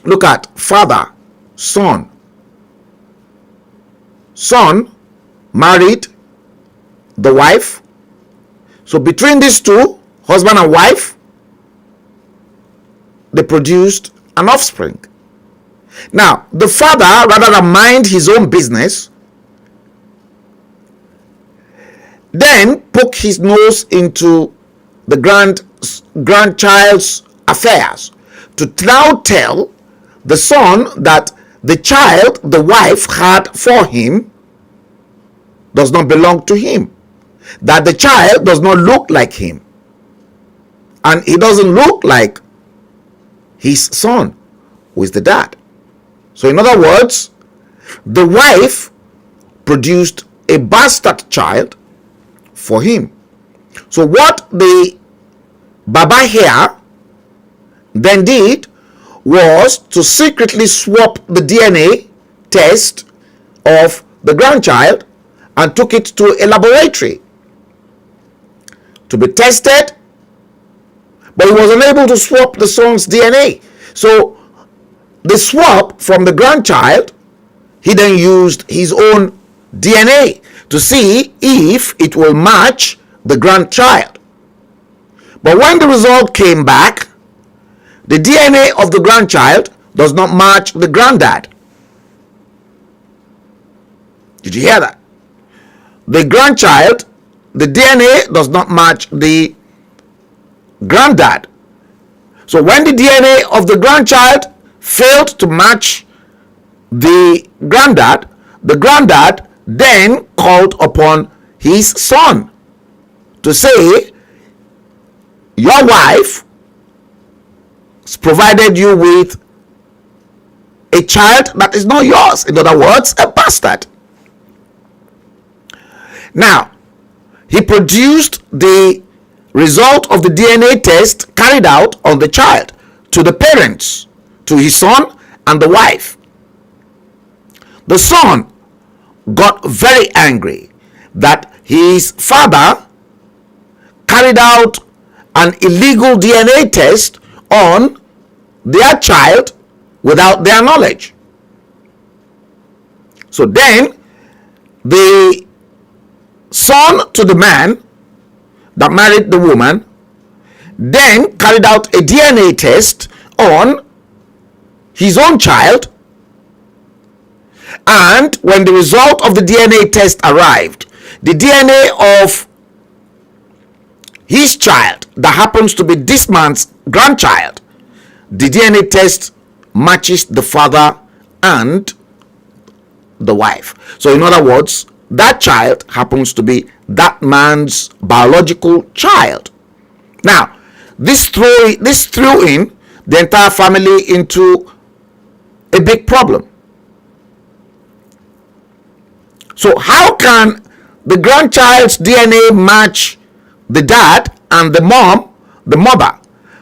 Look at father, son, son married the wife. So between these two, husband and wife, they produced an offspring. Now, the father, rather than mind his own business, then poke his nose into the grandchild's affairs to now tell the son that the child the wife had for him does not belong to him, that the child does not look like him, and he doesn't look like his son, who is the dad. So in other words, the wife produced a bastard child for him. So what the Baba here then did was to secretly swap the DNA test of the grandchild and took it to a laboratory to be tested, but he was unable to swap the son's DNA. So the swap from the grandchild, he then used his own DNA to see if it will match the grandchild. But when the result came back, the DNA of the grandchild does not match the granddad. Did you hear that? The grandchild, the DNA does not match the granddad. So when the DNA of the grandchild failed to match the granddad then called upon his son to say, your wife provided you with a child that is not yours. In other words, a bastard. Now, he produced the result of the DNA test carried out on the child to the parents, to his son and the wife. The son got very angry that his father carried out an illegal DNA test on their child without their knowledge. So then the son to the man that married the woman then carried out a DNA test on his own child, and when the result of the DNA test arrived, the DNA of his child that happens to be this man's grandchild, the DNA test matches the father and the wife. So in other words, that child happens to be that man's biological child. Now, this threw in the entire family into a big problem. So how can the grandchild's DNA match the dad and the mother,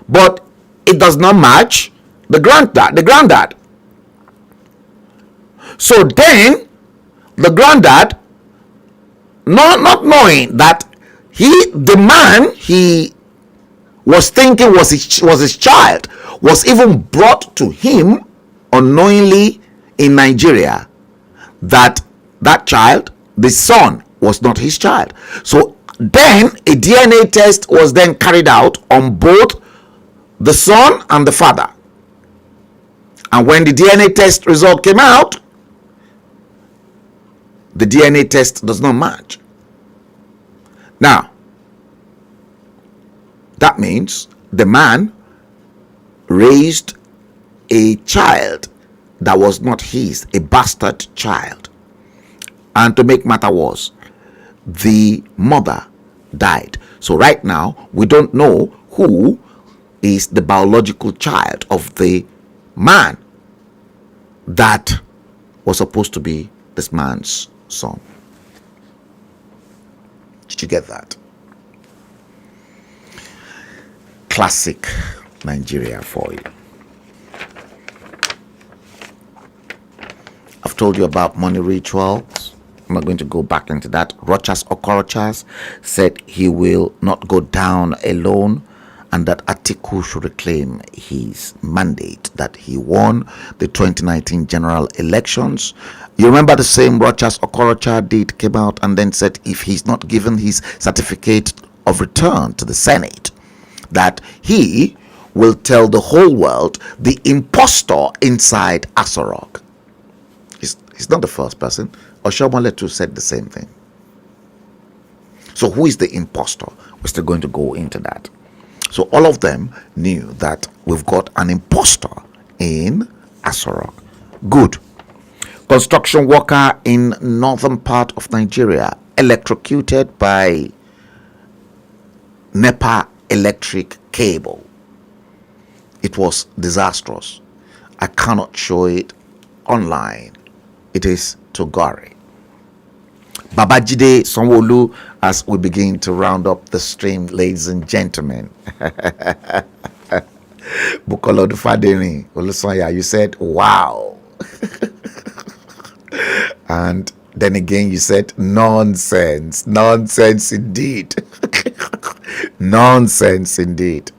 but it does not match the granddad? So then the granddad, not knowing that the man he was thinking was his child, was even brought to him unknowingly in Nigeria, that child, the son, was not his child. So then a DNA test was then carried out on both the son and the father, and when the DNA test result came out, the DNA test does not match. Now, that means the man raised a child that was not his, a bastard child. And to make matter worse, the mother died. So right now, we don't know who is the biological child of the man that was supposed to be this man's son. Did you get that? Classic Nigeria for you. I've told you about money rituals. I'm not going to go back into that. Rochas Okorochas said he will not go down alone and that Atiku should reclaim his mandate that he won the 2019 general elections. You remember the same Rochas Okorocha did came out and then said if he's not given his certificate of return to the Senate, that he will tell the whole world the impostor inside Asorok. He's not the first person. Oshomoletu said the same thing. So who is the impostor? We're still going to go into that. So all of them knew that we've got an impostor in Asorok. Good. Construction worker in northern part of Nigeria electrocuted by NEPA electric cable. It was disastrous. I cannot show it online. It is Togari. Babajide Sanwo-Olu, as we begin to round up the stream, ladies and gentlemen. Bukolo Dufadeni, Olusanya, you said, wow. And then again, you said, nonsense. Nonsense indeed. Nonsense indeed.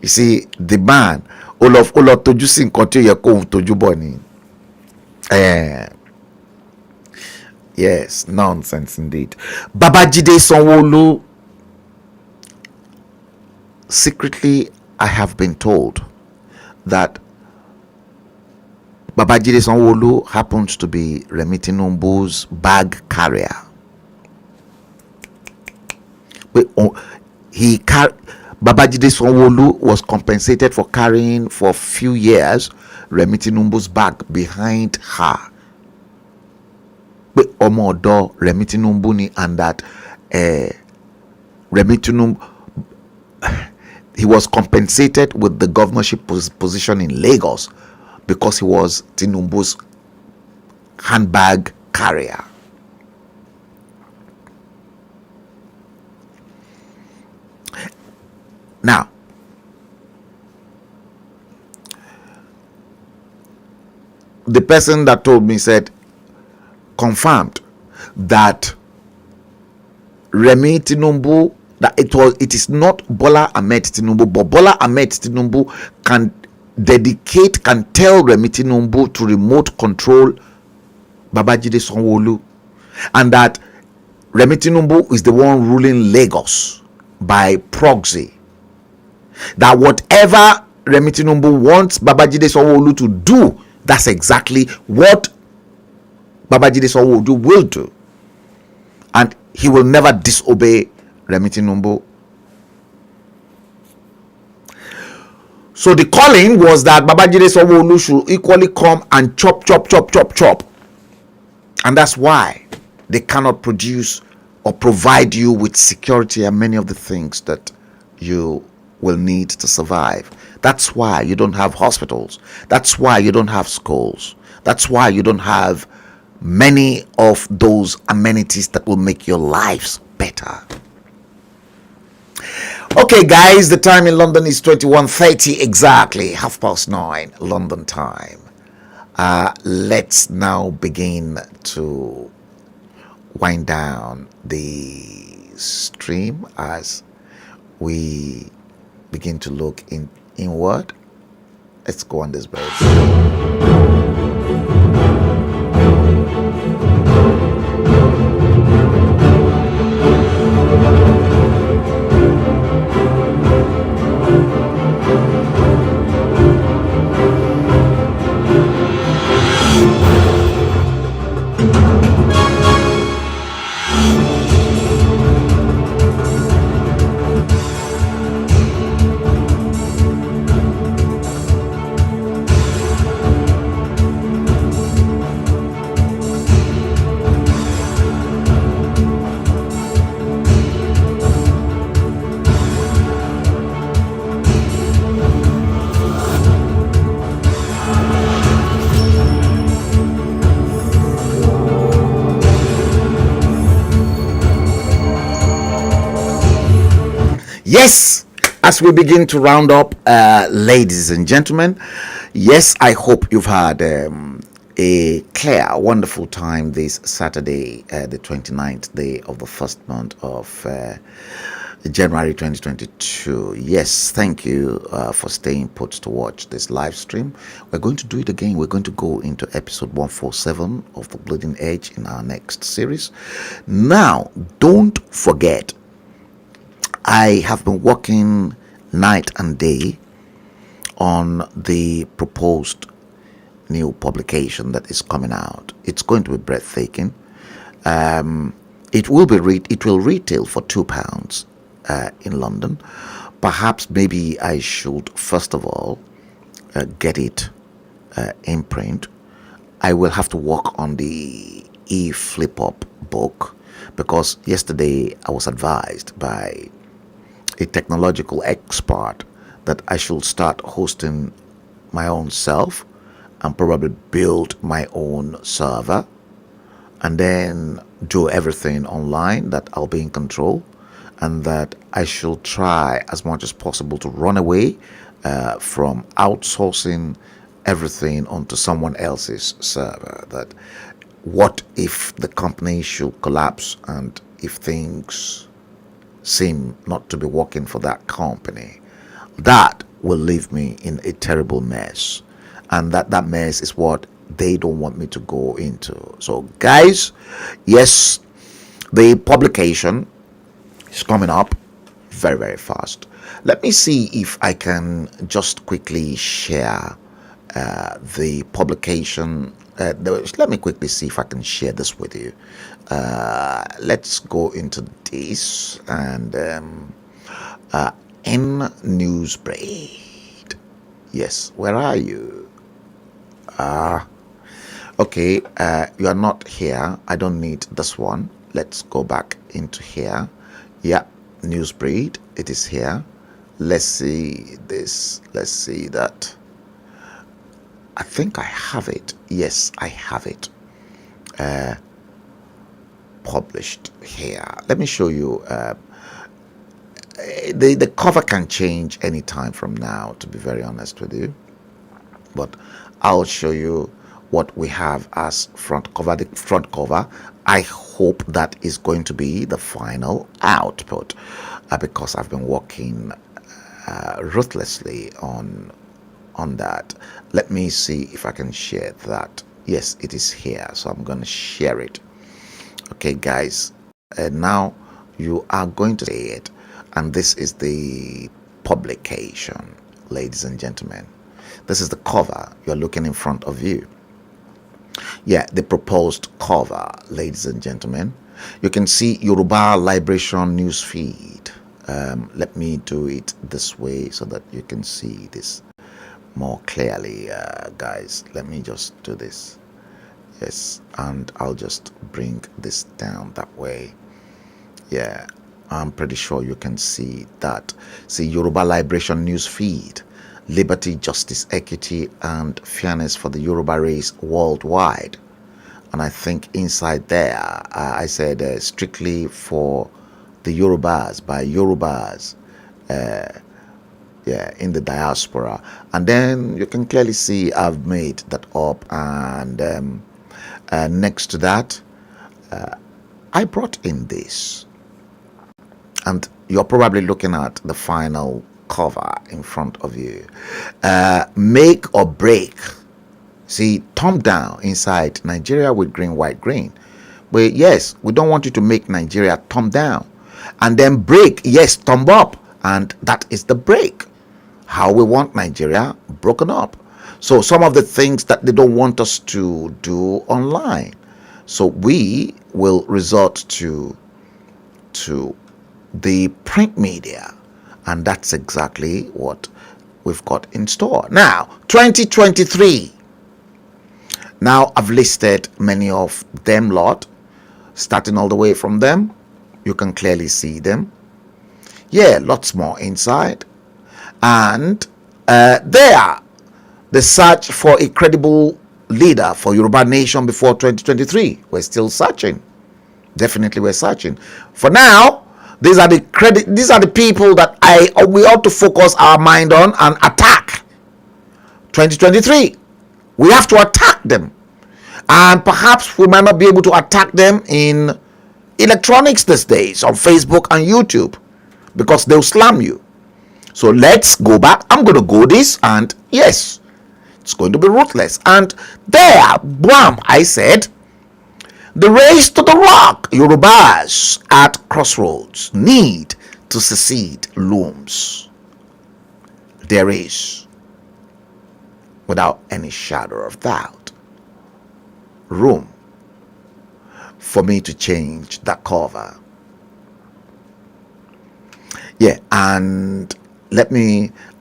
You see, the man, Olof Toju sin kote yeko Toju boni. Yes, nonsense indeed. Babajide Sanwo-Olu, secretly, I have been told that Babajide Sanwo-Olu happens to be Remi Tinubu's bag carrier. Babajide Sanwo-Olu was compensated for carrying for a few years Remi Tinubu's bag behind her. Omodo Remi Tinubu ni, and that Remi Tinubu, he was compensated with the governorship position in Lagos because he was Tinubu's handbag carrier. Now, the person that told me said, confirmed that Remi Tinubu, that it is not Bola Ahmed Tinubu, but Bola Ahmed Tinubu can tell Remi Tinubu to remote control Babajide Sanwo-Olu, and that Remi Tinubu is the one ruling Lagos by proxy. That whatever Remi Tinubu wants Babajide Sanwo-Olu to do, that's exactly what Babajide Sanwo-Olu will do, and he will never disobey Remi Tinubu. So the calling was that Babajide Sanwo-Olu should equally come and chop, and that's why they cannot produce or provide you with security and many of the things that you will need to survive. That's why you don't have hospitals. That's why you don't have schools. That's why you don't have many of those amenities that will make your lives better. Okay, guys, the time in London is 21:30 exactly, 9:30 London time. Let's now begin to wind down the stream as we begin to look inward. Let's go on this break. Yes, as we begin to round up, ladies and gentlemen, yes, I hope you've had a clear, wonderful time this Saturday, the 29th day of the first month of January 2022. Yes, thank you for staying put to watch this live stream. We're going to do it again. We're going to go into episode 147 of The Bleeding Edge in our next series. Now, don't forget, I have been working night and day on the proposed new publication that is coming out. It's going to be breathtaking. It will retail for £2 in London. Perhaps maybe I should first of all get it in print. I will have to work on the e-flip-up book, because yesterday I was advised by a technological expert that I should start hosting my own self and probably build my own server and then do everything online, that I'll be in control, and that I should try as much as possible to run away from outsourcing everything onto someone else's server. That what if the company should collapse, and if things seem not to be working for that company, that will leave me in a terrible mess, and that mess is what they don't want me to go into. So guys, yes, the publication is coming up very, very fast. Let me see if I can just quickly share the publication. Let me quickly see if I can share this with you. Let's go into this, and in Newsbreed. Yes, where are you? Okay, you are not here. I don't need this one. Let's go back into here. Yeah, Newsbreed, it is here. Let's see this. Let's see that. I think I have it. Yes, I have it published here. Let me show you. The cover can change anytime from now, to be very honest with you, but I'll show you what we have as front cover. The front cover, I hope that is going to be the final output, because I've been working ruthlessly on that. Let me see if I can share that. Yes, it is here, so I'm going to share it. Okay guys, now you are going to see it, and this is the publication, ladies and gentlemen. This is the cover you're looking in front of you. Yeah, the proposed cover, ladies and gentlemen. You can see Yoruba Liberation news feed. Let me do it this way so that you can see this more clearly, guys. Let me just do this. Yes, and I'll just bring this down that way. Yeah, I'm pretty sure you can see that. See, Yoruba Liberation news feed. Liberty, justice, equity, and fairness for the Yoruba race worldwide. And I think inside there, I said strictly for the Yorubas, by Yorubas, yeah, in the diaspora. And then you can clearly see I've made that up, and next to that, I brought in this, and you're probably looking at the final cover in front of you. Make or break. See, thumb down inside Nigeria with green, white, green. But yes, we don't want you to make Nigeria thumb down, and then break. Yes, thumb up, and that is the break. How we want Nigeria broken up. So some of the things that they don't want us to do online, so we will resort to the print media. And that's exactly what we've got in store. Now, 2023. Now, I've listed many of them lot, starting all the way from them. You can clearly see them. Yeah, lots more inside. And there, the search for a credible leader for Yoruba nation before 2023. We're still searching. Definitely we're searching. For now, these are the people that we ought to focus our mind on and attack. 2023, we have to attack them, and perhaps we might not be able to attack them in electronics these days on Facebook and YouTube, because they'll slam you. So let's go back. I'm going to go this, and yes, it's going to be ruthless. And there, bam, I said, the race to the rock, Yorubas at crossroads, need to secede looms. There is, without any shadow of doubt, room for me to change that cover. Yeah, and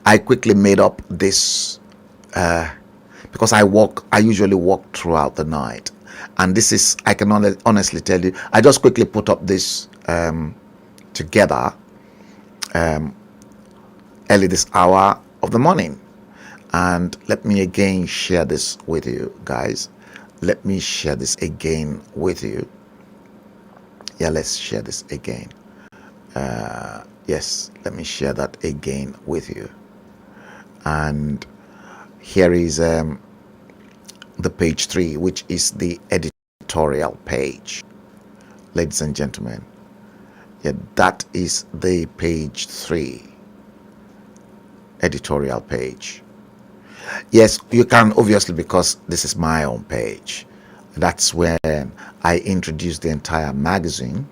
I quickly made up this because I usually walk throughout the night, and this is, I can honestly tell you, I just quickly put up this together early this hour of the morning. And let me again share this with you guys. Let me share this again with you. Yeah, let's share this again. Yes, let me share that again with you. And here is the page 3, which is the editorial page. Ladies and gentlemen, yeah, that is the page 3 editorial page. Yes, you can, obviously, because this is my own page. That's where I introduced the entire magazine.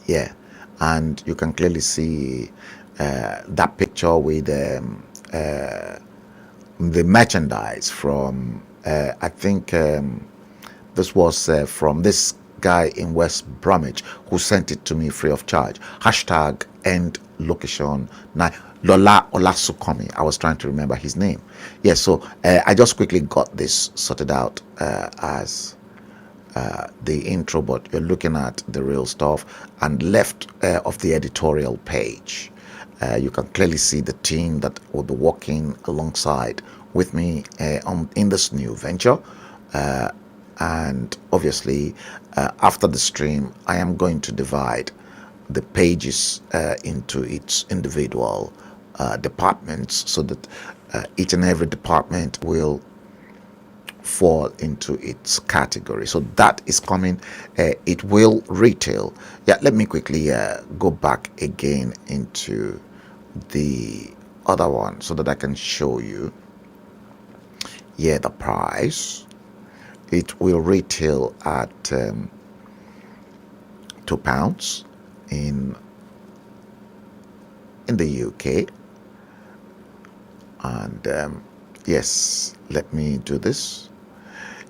Yeah, and you can clearly see that picture with the merchandise from I think this was from this guy in West Bromwich who sent it to me free of charge. Hashtag end location now. Lola Olasukomi. I was trying to remember his name. Yes, so I just quickly got this sorted out as the intro, but you're looking at the real stuff. And left of the editorial page, you can clearly see the team that will be working alongside with me in this new venture. And obviously, after the stream, I am going to divide the pages into its individual departments, so that each and every department will fall into its category. So that is coming. It will retail. Yeah, let me quickly go back again into the other one so that I can show you. Yeah, the price. It will retail at £2 in the UK. And yes, let me do this.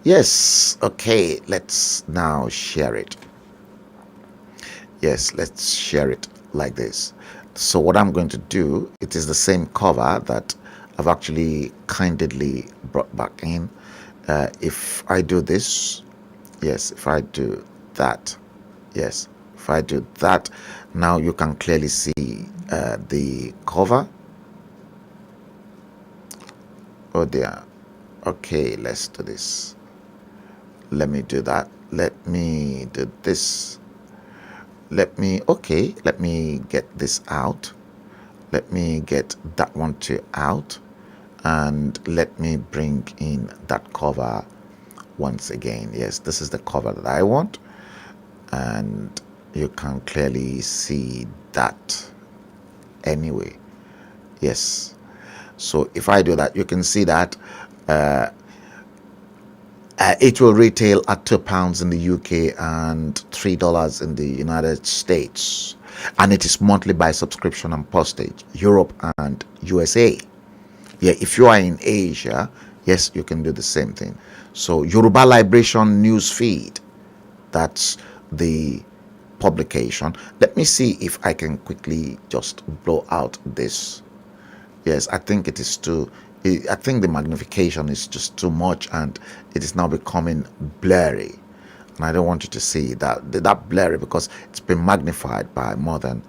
Yes, okay, let's now share it. Yes, let's share it like this. So what I'm going to do, it is the same cover that I've actually kindly brought back in. If I do this, yes, if I do that, yes, if I do that, now you can clearly see the cover. Oh dear. Okay, let's do this. Let me do that. Let me do this. Let me get this out. Let me get that one too out. And let me bring in that cover once again. Yes, this is the cover that I want. And you can clearly see that anyway. Yes. So if I do that, you can see that it will retail at £2 in the UK and $3 in the United States. And it is monthly by subscription and postage, Europe and USA. Yeah, if you are in Asia, yes, you can do the same thing. So Yoruba Liberation News Feed, that's the publication. Let me see if I can quickly just blow out this. Yes, I think it is too, I think the magnification is just too much, and it is now becoming blurry. And I don't want you to see that blurry, because it's been magnified by more than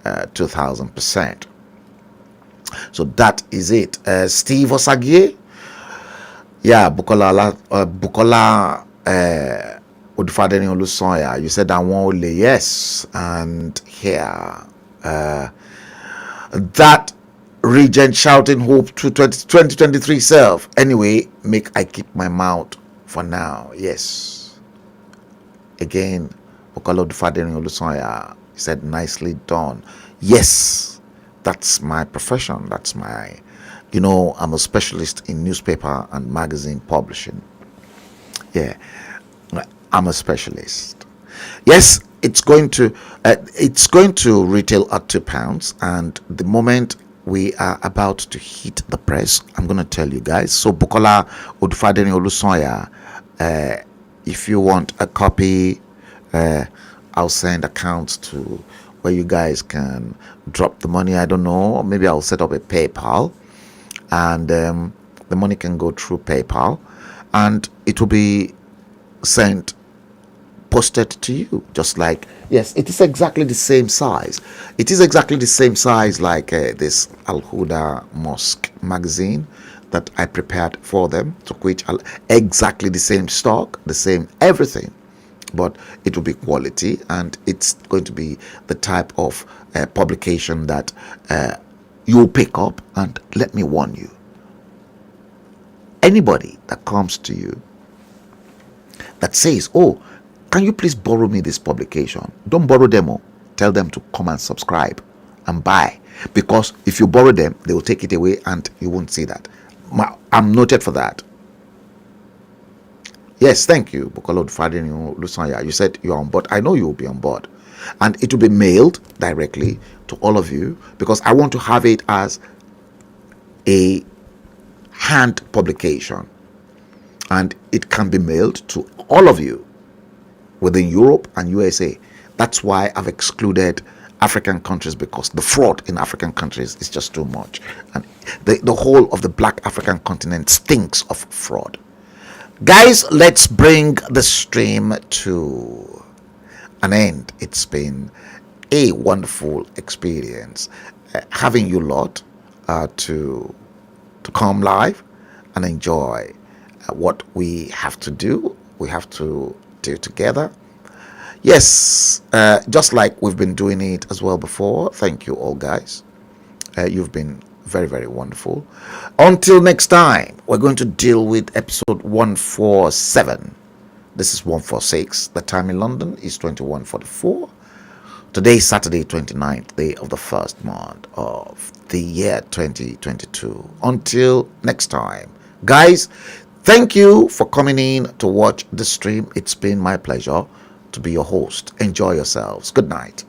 2,000%. So that is it. Steve Osagie, yeah, Bukola Odufadeni Olusoya, you said that one only, yes. And here, that Regent shouting hope to 2023 self. Anyway, make I keep my mouth for now. Yes. Again, Bukola Odufadeni Olusoya, He said, nicely done. Yes, that's my profession. That's my, I'm a specialist in newspaper and magazine publishing. Yeah, I'm a specialist. Yes, it's going to retail at £2, and the moment we are about to hit the press, I'm going to tell you guys. So Bukola Odufadeni Olusoya, if you want a copy, I'll send accounts to where you guys can drop the money. I don't know, maybe I'll set up a PayPal, and the money can go through PayPal, and it will be sent, posted to you, just like, yes, it is exactly the same size. It is exactly the same size like this Al Huda Mosque magazine that I prepared for them, to which exactly the same stock, the same everything, but it will be quality, and it's going to be the type of publication that you'll pick up. And let me warn you, anybody that comes to you that says, oh, can you please borrow me this publication, don't borrow them. Tell them to come and subscribe and buy, because if you borrow them, they will take it away and you won't see that. I'm noted for that. Yes, thank you, Bukola Odufadeni Lusanya. You said you're on board. I know you will be on board, and it will be mailed directly to all of you, because I want to have it as a hand publication, and it can be mailed to all of you within Europe and USA. That's why I've excluded African countries, because the fraud in African countries is just too much, and the whole of the black African continent stinks of fraud. Guys, let's bring the stream to an end. It's been a wonderful experience having you lot to come live and enjoy what we have to do. We have to do together. Yes, just like we've been doing it as well before. Thank you all, guys. You've been very, very wonderful. Until next time, we're going to deal with episode 147. This is 146. The time in London is 21:44. Today is Saturday, 29th day of the first month of the year 2022. Until next time, guys, thank you for coming in to watch the stream. It's been my pleasure to be your host. Enjoy yourselves. Good night.